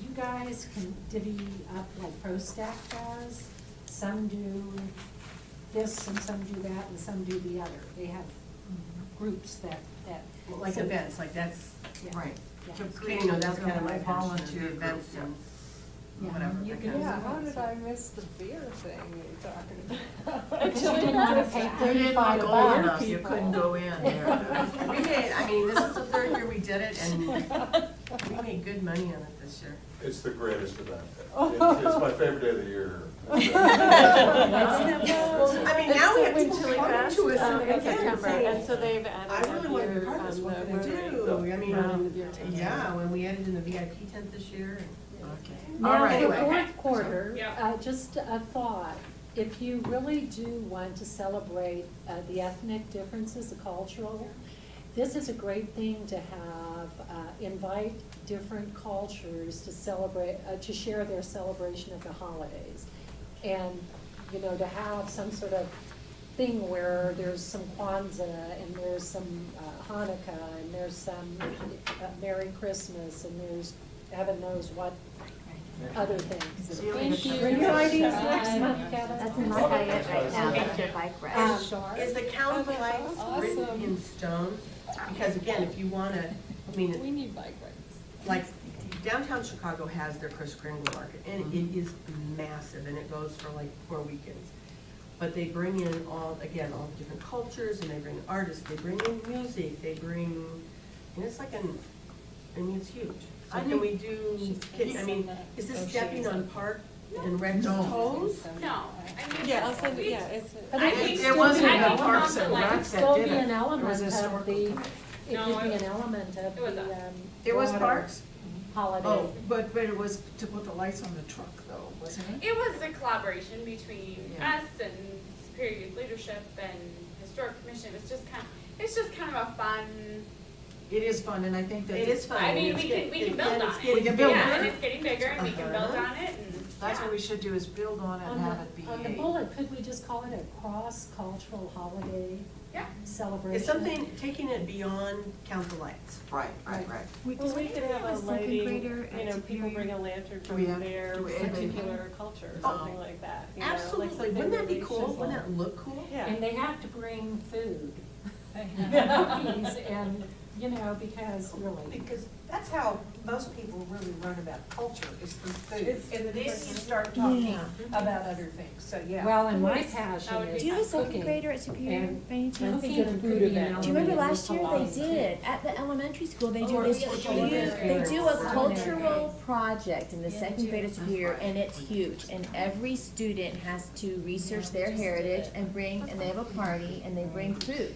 You guys can divvy up like Pro Staff does, some do this and some do that and some do the other. They have groups that. Like so- events, like that's, Yeah. Right. Yeah. To you create know, that's kind of my volunteer passion, the events group, and Yeah. whatever. You that can- kind of Yeah, stuff. how did I miss the beer thing you're talking about? Because you didn't want to pay You didn't $35 go old enough, you people. couldn't go in there. We made, I mean, this is the 3rd year we did it, and we made good money on it this year. It's the greatest event. It's my favorite day of the year. I mean, now we have Wind people Chili coming Fest, to us in again September, saying, and so they've added I really want to be beer part of this, on what the can I Rotary do? I mean, Run the beer tent. yeah, when we added in the VIP tent this year. Okay. All Now, right, for anyway. fourth quarter, Yeah. just a thought, if you really do want to celebrate the ethnic differences, the cultural, this is a great thing to have, invite different cultures to celebrate, to share their celebration of the holidays. And, you know, to have some sort of thing where there's some Kwanzaa, and there's some Hanukkah, and there's some Merry Christmas, and there's heaven knows what other things. Celia, Thank you. Bring your ideas next month, Kevin. That's in Lafayette right now, that's their bike ride. Is the county Oh, that's lights written awesome. in stone? Because again, if you wanna, I We mean, need bike rides. like downtown Chicago has their Chris Kringle Market, and it is massive, and it goes for like 4 weekends. But they bring in all the different cultures, and they bring artists, they bring in music, they bring, and it's like I mean, it's huge. So I can think- we do, I mean, is this stepping on Park and Rec's No. toes? No, I mean. Yeah, I'll send it, yeah, it's. But I it think could It still wasn't be- I the think Parks also and like- Recs It'd still that be did an it. It element was of historical the, committee. it No, could be it- an element of it was the, us. It was water Parks? holiday. Oh, but it was to put the lights on the truck though, wasn't it? It was a collaboration between Yeah. us and Superior Youth Leadership and Historic Commission. It's just kind of a fun. It is fun, and I think that. It is fun. I mean, It's we get- can build on it. We can build Yeah, on and it. it's getting bigger, and we can build on it, and. That's yeah. what we should do, is build on it and have it be On the a. bullet, could we just call it a cross-cultural holiday Yeah. celebration? It's something, taking it beyond count the lights. Right, right. Well, we could have a lighting, you know, people bring a lantern Do we from have- their do we- anybody- particular culture or Oh. something like that. You know, like Absolutely, something wouldn't that be really cool? simple. Wouldn't that look cool? Yeah. And they have to bring food. Cookies and you know, because really. Because that's how most people really learn about culture, is through food. It's- And then you start talking Yeah. about other things, so yeah. Well, and my That passion would be is Do you have a second cooking. grader at Superior And by any chance? cooking good and food cooking event. and Do you remember elementary last year they Pilates. did, at the elementary school, they do Oh, this yeah, huge, yeah. they do a Yeah. cultural project in the Yeah, second they grade do. of Superior, and it's huge. And every student has to research their heritage and and they have a party, and they bring food.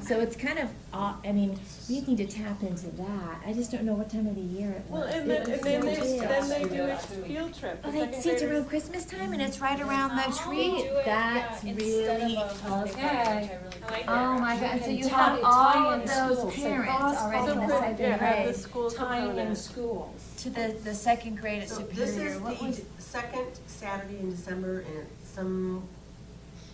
So it's kind of, I mean, we need to tap into that. I just don't know what time of the year it was. Well, and It then, was and then so they, big. then they do a field trip. Oh, The they second see it's graders- around Christmas time and it's right around the Oh, tree. do it, That's yeah, instead really, of a holiday okay. party, which I really I like think. oh my God, so And you tie- have tie all in of schools, those so parents cross already in the culture, second yeah, have the grade school Tying in component. schools. to the second grade at So Superior. this is What was- the second Saturday in December, and some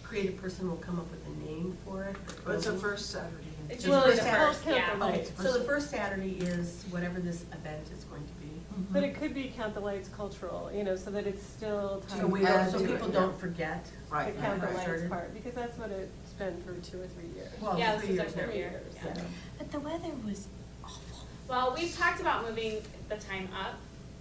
creative person will come up with a name for it. What's the first Saturday? in It's Well, usually it's the first, first, yeah. Count the Okay, Lights. so the first Saturday is whatever this event is going to be. But it could be Count the Lights cultural, you know, so that it's still So tied we to don't, so do it, people yeah. don't forget. the Right, Count the right, Lights Started. part, because that's what it's been for 2 or 3 years. Well, Yeah, 3 this is our years third now. year, yeah. Yeah. But the weather was awful. Well, we've talked about moving the time up,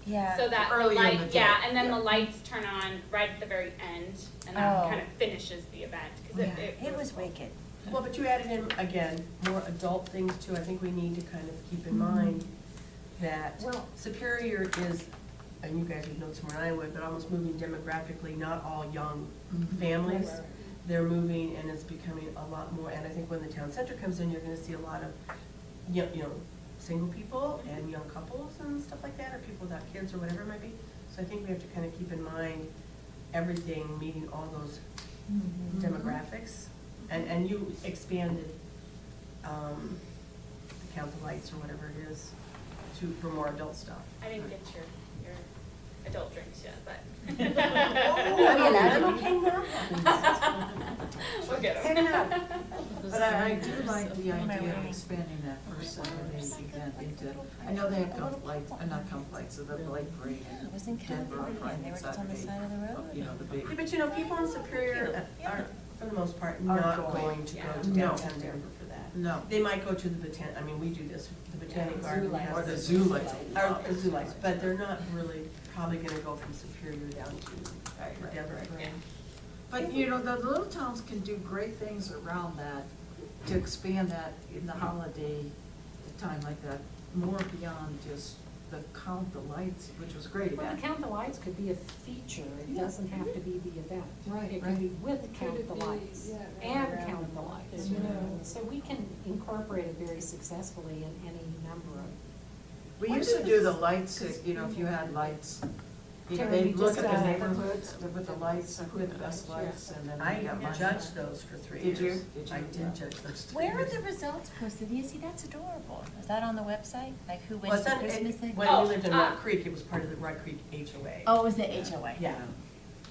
Yeah. so that the Earlier in the light, day, yeah, and then yeah. the lights turn on right at the very end, and Oh. that kind of finishes the event, cause Yeah, it it was wicked. Well, but you added in, again, more adult things too. I think we need to kind of keep in Mm-hmm. mind that Well- Superior is, and you guys would know this more than I would, but almost moving demographically, not all young families. Right, right. They're moving and it's becoming a lot more, and I think when the town center comes in, you're gonna see a lot of, you know, single people and young couples and stuff like that, or people without kids or whatever it might be. So I think we have to kind of keep in mind everything, meeting all those demographics. And you expanded, the Count the Lights or whatever it is, for more adult stuff. I didn't get your adult drinks yet, but. I'm okay now. We'll get 'em. Hang on. But I do like the idea of expanding that first Saturday event into, I know they have Count Lights, not Count Lights, so the light parade Yeah, in it was in Denver on California, Friday and they were and just on the Saturday. side of the road. You know, the big. Yeah, but you know, people in Superior are, for the most part, Aren't not going. going to go Yeah. to No. downtown Denver for that. No. They might go to the I mean, we do this, the Botanic Yeah, Garden zoo has Or the the zoo lights. Or the zoo lights, but they're not really probably gonna go from Superior down to Denver. Yeah. But, you know, the little towns can do great things around that, to expand that in the holiday time like that, more beyond just the Count the Lights, which was a great Well, event. the Count the Lights could be a feature, it Yeah. doesn't have to be the event. Right, It right. could be with Could Count it the be- Lights yeah, and around Count the the Lights, lights, you know, yeah. so we can incorporate it very successfully in any number of. We Why used to don't do we- the lights, you know, if you had lights, you know, Can they'd we look just, at the uh, neighborhoods with the lights, who had the best lights, and then I we got money. judged those for 3 Did years. you? Did you? I Yeah. did judge those 3 Where are years. the results posted? You see, that's adorable. Is that on the website? Like who Well, wins it's the on, Christmas thing? when Oh, we lived in Rock Creek, it was part of the Rock Creek HOA. Oh, it was the HOA? Yeah.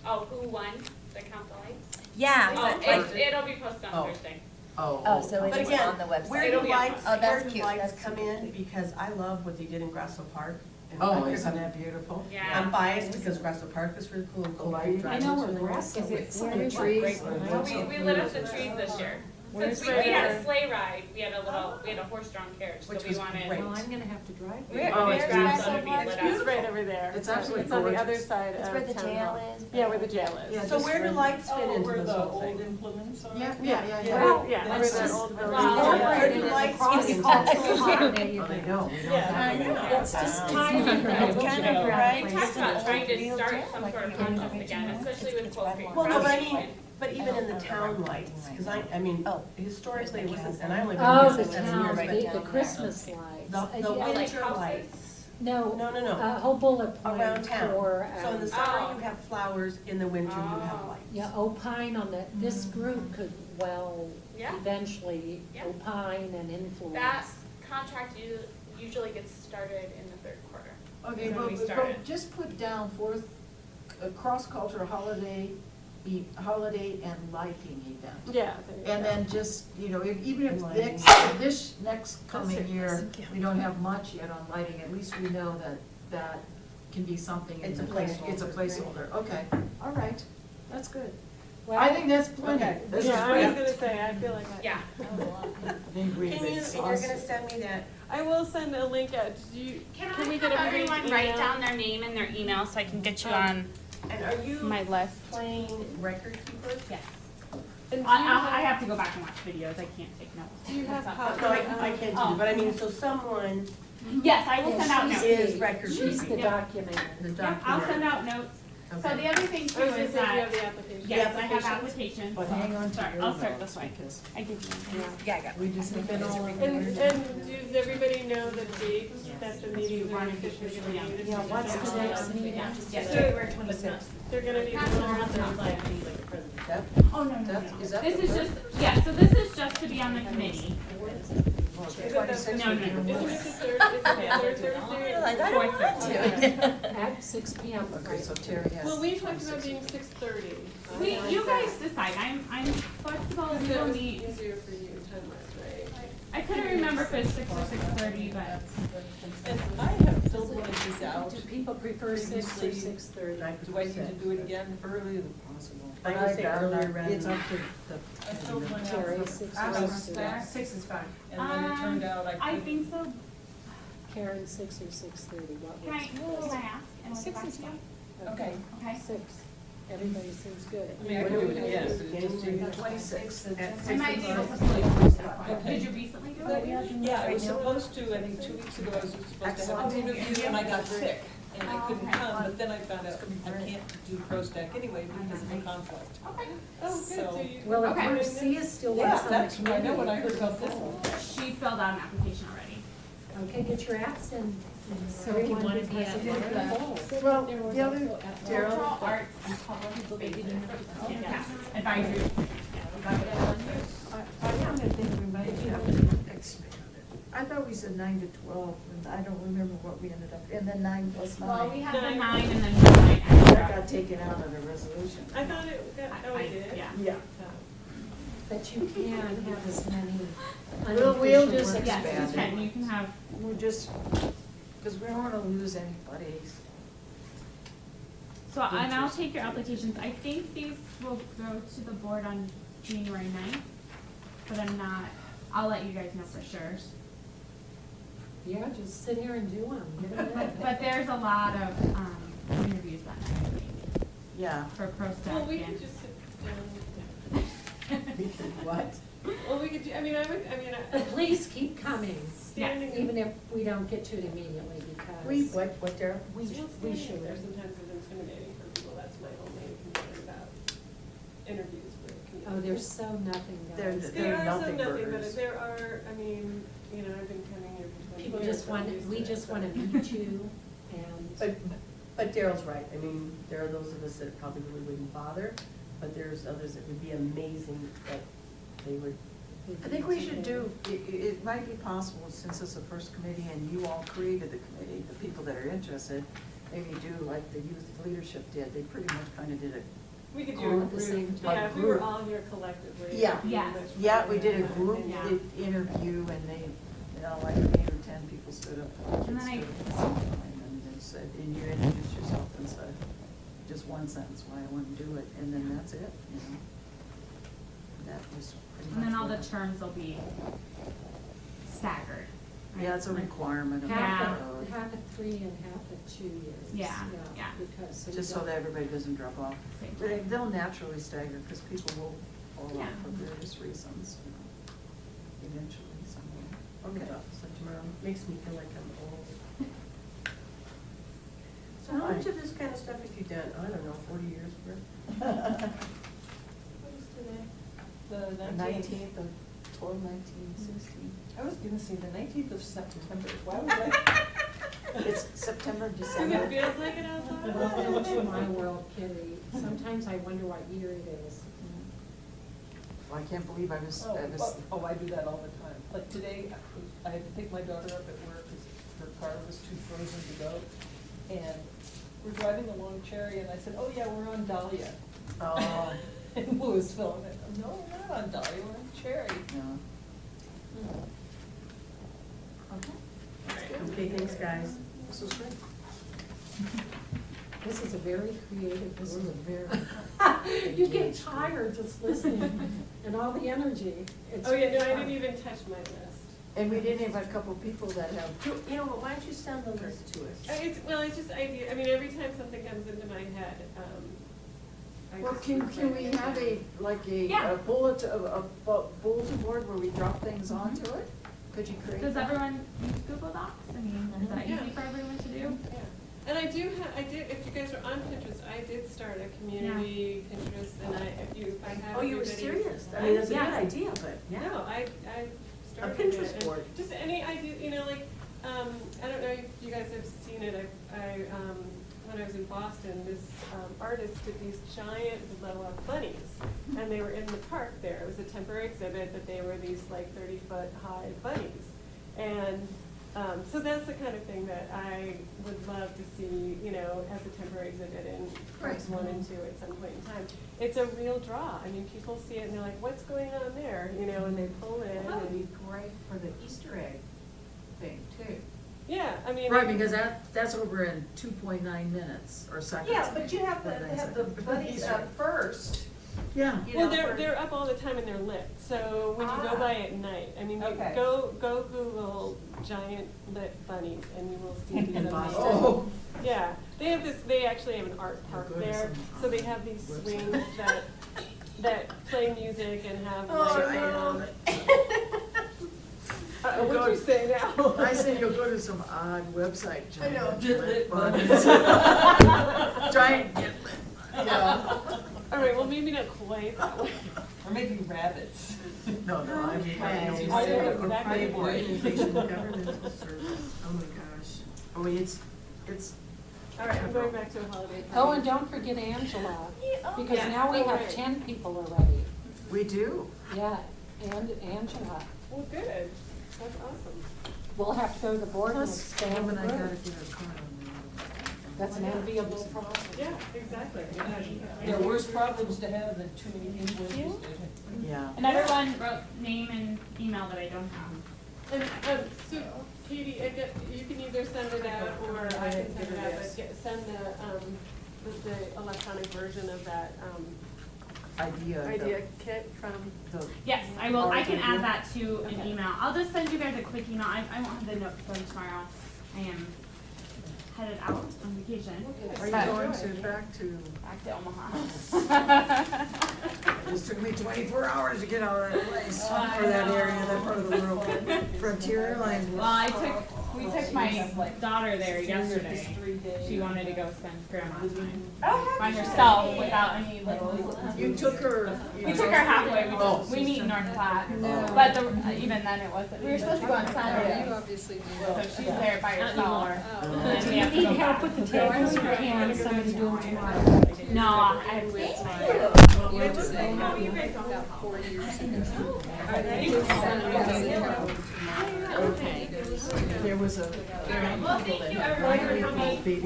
Oh, who won the Count the Lights? Yeah. Oh, but like- it'll be posted Oh. on Thursday. Oh, so But it's again, on the website. where It'll do be on lights, the website. Oh, that's where do cute. lights That's come super in? cute. Because I love what they did in Grasso Park. and Oh, I- isn't that beautiful? Yeah. I'm biased because Grasso Park was really cool and Cold Creek I Drive I know was where the really rest cool. of it, Where where is the trees? trees. We lit up the trees this year. Where's Since we had a the- sleigh ride, we had a horse-drawn carriage, so Which we was wanted. great. Well, I'm gonna have to drive We there. Where- wanted where's grass Grasso to be Park? lit It's up. It's right over there. It's absolutely It's on the other gorgeous. side It's of where the town jail hall. is. Yeah, where the jail is. Yeah, So just where do right- lights fit Oh, into where this the whole old thing? implements are? Yeah, Yeah, yeah, yeah, yeah. where That's the just- old building. Well, is. Where do lights fit into this? There you Oh, they go. don't, we don't Yeah. have I them. know. It's just Wow. timing. It's kind of We right. talked about trying to Real start jail, some like sort of the contest original. again, especially with It's Cold red Creek. one. Well, no, but I Crossing. mean, but even in the town lights, because I mean, Oh. historically, it Like wasn't, Castle. and I only been Oh, here the for 7 town, years, right but the down there. Christmas lights. the Yeah, like winter houses? lights No. No, no, no. A whole bullet around point town. for, So in the um, summer, Oh. you have flowers, in the winter, you have Oh. lights. yeah, opine on that, this group could well Yeah. eventually Yeah. opine and influence. That contract usually gets started in the third quarter. Okay, When we but started. just put down fourth, cross-cultural holiday, holiday and lighting event. Yeah. there you And go. then just, you know, even if Lighting. this next coming it. year, we don't have much yet on lighting, at least we know that can be something in It's the a plan. It's a placeholder. placeholder, okay, all right, that's good. I think that's plenty. Okay. This is Yeah, I was great. gonna say, I feel like I. Yeah. I think we've Can you, exhausted. you're gonna send me that? I will send a link out, do you, Can can I we get have everybody's everyone write email? down their name and their email so I can get you on And are you my list? playing record keeper? Yes. And do you I have to go back and watch videos, I can't take notes. Do you have That's copies? not- No, I can't do it, but I mean, so someone Yes, I will send out notes. is record She's the keeping. document. The Yep, I'll send document. out notes. So Okay. the other thing I too was gonna is say, do you have that, the application? yes, I have Applications? applications. But hang on to Sorry, your I'll start notes, this way. because I give you. Yeah, I got it. We just need to. And does everybody know the dates that the meetings are officially gonna be? Yeah, what's the next meeting? Yes, So- February 26th. They're gonna be. That, Oh, no, no, no, That's- no. is that This the is first? just, yeah, so this is just to be on the committee. Is it the- 26 No, would no, be no. the Isn't one. it the third, is it the third Thursday? At 6 p.m. Okay, so Terry has. Well, we talked about being 6:30. You guys decide, I'm flexible, we That will was meet. easier for you time-wise, right? I couldn't remember if it's 6 or 6:30, but. And I have filled one of these out. Do people prefer 6 or Previously, 6:30? Do I need to do it again? Earlier than possible. I would say earlier rather It's than- up to I filled one out Terry, for 6 I or was 6:30? back. 6 is fine. And then it turned out I I couldn't. think so. Karen, 6 or 6:30, what Can works I best? ask? And I'll get back to you? Okay. Okay. 6. Everybody seems good. I mean, I can do it again. Just do 26. I might be able to fully post it. Okay. Did you recently do it? Yeah, I was supposed to, I think 2 weeks ago, I was supposed to have an interview and I got sick and I couldn't come, but then I found out I can't do pro stack anyway because of the conflict. Okay. Oh, good, So- so you. Well, if Okay. Marcia still Yeah, wants on the that's, I committee. know when I heard about this one. She filled out an application already. Okay, get your apps in. So if you wanna be at one of the- Well, the other, Cultural Daryl, arts and public spaces. Yes, advisory. I kind of think we might have to expand it. I thought we said 9 to 12, and I don't remember what we ended up, and then 9 plus 9. Well, we have the 9. 9 and then 9 extra. That got taken out of the resolution. I thought it got, oh, I- it did? Yeah. Yeah. But you can have as many We'll unofficial just work Yes, you expand it. can, you can have, We're just, because we don't want to lose anybody. so, and I'll take your applications. I think these will go to the board on January 9th, but I'm not, I'll let you guys know for sure. Yeah, just sit here and do them, get them in. But there's a lot of, interviews that night, I think, Yeah. for pro staff Well, we and- could just sit What? down. Well, we could do, I mean, But please keep coming, standing. even if we don't get to it immediately, because. What, Daryl? Well, we standing should. there sometimes is intimidating for people, that's my only concern about interviews with communities. Oh, they're so nothing, They're- guys. There are nothing some nothing, burgers. but there are, I mean, you know, I've been coming here for 20 years. People just so I'm want, used we to it, just so. want to meet you, and. But Daryl's right, I mean, there are those of us that probably really wouldn't bother, but there's others that would be amazing that they would. I think we should do, it might be possible, since it's the first committee and you all created the committee, the people that are interested, maybe do like the youth leadership did. They pretty much kind of did it. We could all do a at the group, same yeah, time. if we were Group. all here collectively. Yeah. it would be Yes. much Yeah, better we did a than- group Yeah. interview and they, you know, like 8 or 10 people stood up. And then I- stood up at the same time and they said, and you introduced yourself and said, just one sentence why I want to do it, and then that's it, you know. That was pretty much. And then all the what- terms will be staggered. right? Yeah, it's a Like- requirement of the Half code. of, half of 3 and half of 2 years. Yeah, yeah. Because. we Just so don't- that everybody doesn't drop off. Same But time. they'll naturally stagger, because people will fall Yeah. off for various reasons, you know, eventually, somewhere. I'll get off this tomorrow, makes me feel like I'm old. So how much of this kind of stuff have you done? I don't know, 40 years worth? What is today? The The 19th of 12, 19, 16. I was gonna say the 19th of September, why was I? It's September, Because December. it feels like it outside. Welcome to my world, Kitty. Sometimes I wonder what year it is. Well, I can't believe I was, I do that all the time. Like today, I had to pick my daughter up at work because her car was too frozen to go. And we're driving along Cherry and I said, oh yeah, we're on Dahlia. Oh. In Louisville. And I said, no, we're not on Dahlia, we're on Cherry. Yeah. Okay, thanks, guys. This was great. This is a very creative This is a group. very, You get tired just listening and all the energy. It's Oh, yeah, no, I fun. didn't even touch my list. And we did have a couple people that have, You know, what, why don't you send the list to us? It's just idea, I mean, every time something comes into my head, I well, just can refer we to have it. Yeah. a bulletin board where we drop things onto it? Could you create Does that? everyone use Google Docs? I mean, is that Yeah. easy for everyone to do? Yeah, and I did, if you guys are on Pinterest, I did start a community Pinterest, and I have. Oh, you were everybody- serious? I mean, that's a good Yeah. idea, but yeah. No, I started Pinterest it, and board. just any idea, you know, like, I don't know if you guys have seen it, when I was in Boston, this artist did these giant blow-up bunnies, and they were in the park there. It was a temporary exhibit, but they were these like 30-foot high bunnies. And so that's the kind of thing that I would love to see, you know, as a temporary exhibit in parks 1 and 2 at some point in time. It's a real draw. I mean, people see it and they're like, what's going on there? You know, and they pull in. That would and- be great for the Easter egg thing too. Yeah, I mean. Right, because that's over in 2.9 minutes or seconds. Yeah, but you have to have the bunnies up first. Yeah. You Well, know, for- they're up all the time and they're lit, so when you go by at night, I mean, you Okay. go Google giant lit bunnies and you will see these In amazing. Boston. Oh. Yeah, they actually have an art park go to there, some, so they have these website. swings that play music and have Oh, like, no. what'd you say now? I said you'll go to some odd website, I know. giant Get lit lit bunnies. Giant get lit. Yeah. All right, well, maybe not quite that way. Or maybe rabbits. No, I mean, Okay. I know or exactly private what you mean. organization, governmental service, oh my gosh. I mean, it's. All right, I'm going back to a holiday party. Oh, and don't forget Angela, because Yes, now we oh, have right. 10 people already. We do. Yeah, and Angela. Well, good, that's awesome. We'll have to go to the board and Plus, expand Bob the and I gotta group. get our car on the. That's an enviable problem. Yeah, exactly. There are worse problems to have than too many invoices. Yeah. And everyone wrote name and email that I don't have. And, so Katie, you can either send it out or I can send it out, but send the electronic version of that, idea kit from. Yes, I will, I can add that to an email. I'll just send you guys a quick email. I won't have the note done tomorrow. I am headed out on vacation. Are you going to back to, Back to Omaha. it just took me 24 hours to get out of that place, or that area, that part of the world. Frontier Airlines. Well, we took my daughter there yesterday. 3 days. She wanted to go spend grandma's time by herself without any little. You took her. We took her halfway. Oh. We meet in North Platte, but even then it wasn't. We were supposed to go on Saturday, You obviously do. so she's there by herself. And then Do we you have to need go help back. with the tables, or can somebody do them tomorrow? No, I wish. How you guys about 4 years ago? Okay. There was a. Well, thank you everyone for coming. Baby.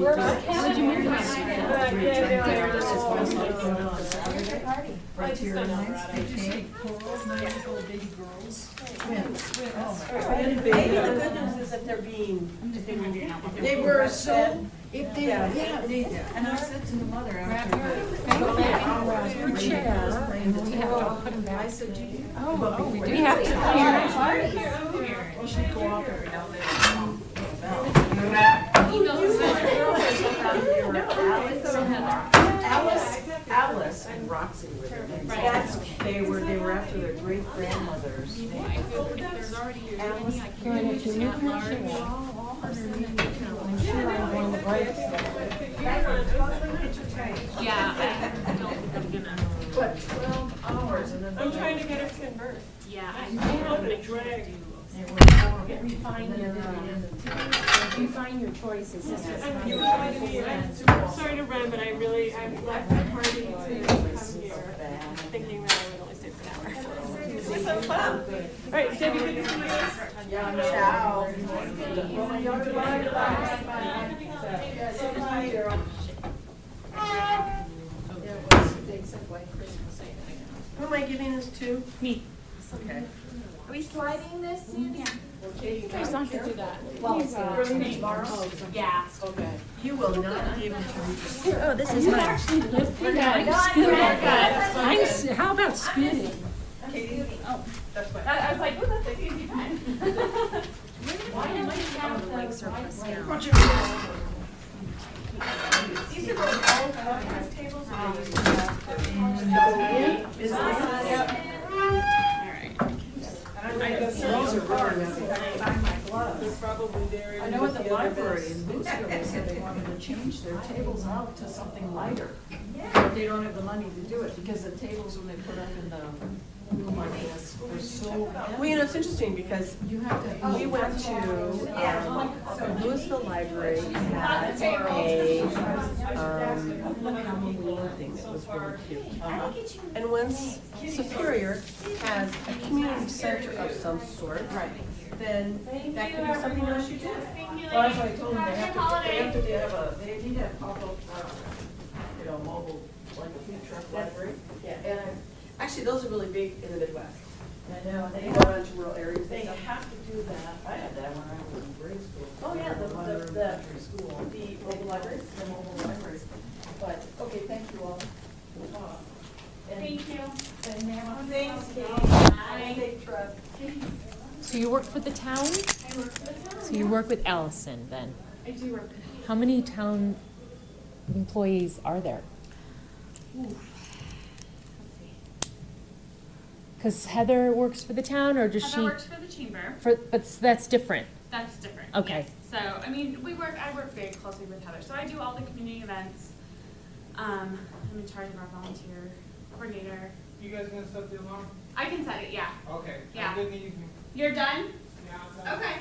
Frontier Airlines, they take pearls, 9-year-old baby girls. Twins. And the good news is that they're being. They were so, if they, Yeah. And I said to the mother after. Your chair, and we have to all put them back. I said, do you? We have to. You should go off every now and then. Alice and Roxy were their names. That's, they were after their great grandmother's name. Alice. Karen, if you're new here, I'm sure I'm going to break. Yeah, I don't think I'm gonna. What, 12 hours and then. I'm trying to get her to convert. Yeah, Refine your choices. I'm sorry to run, but I've left the party to come here, thinking that I would only stay for an hour. This was so fun. All right, Debbie, good to see you. Ciao. Who am I giving this to? Me. Okay. Are we sliding this? There's not to do that. Well, tomorrow. Yeah. Okay. You will not be able to read this. Oh, this is You mine. actually lifted that. I'm good at that. How about spinning? I was like, oh, that's an easy pen. Why do we have the like surplus now? These are those old conference tables that they used to have. Those are really nice. They're probably there. I know at the library in Booster, they said they wanted to change their tables out to something lighter. But they don't have the money to do it, because the tables, when they put up in the room like this, were so heavy. Well, you know, it's interesting because You have to. we went to Louisville Library had a Halloween thing that was really cute. And once Superior has a community center of some sort, then that could be something else you do. Thank you, Well, that's ladies. what I told them, they Happy have holidays. to have a, they need to have pop-up, mobile, like a food truck library. And Actually, those are really big in the Midwest. I know, They they go around to rural areas. They have to do that. I had that when I was in grade school. Oh, yeah, One room elementary school. the mobile libraries. The mobile libraries. But, okay, thank you all. Thank you. And ma'am, Thanks, Kate. Safe trip. So you work for the town? I work for the town. So you work with Allison then? I do work with How many town employees are there? Let's see. Because Heather works for the town, or does she? Heather works for the chamber. But that's different. That's different. Okay. Yes. So, I mean, I work very closely with Heather. So I do all the community events. I'm in charge of our volunteer coordinator. You guys gonna set the alarm? I can set it, yeah. Okay. Yeah. Have a good evening. You're done? Yeah, I'm done. Okay.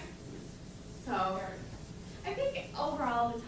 So, I think overall the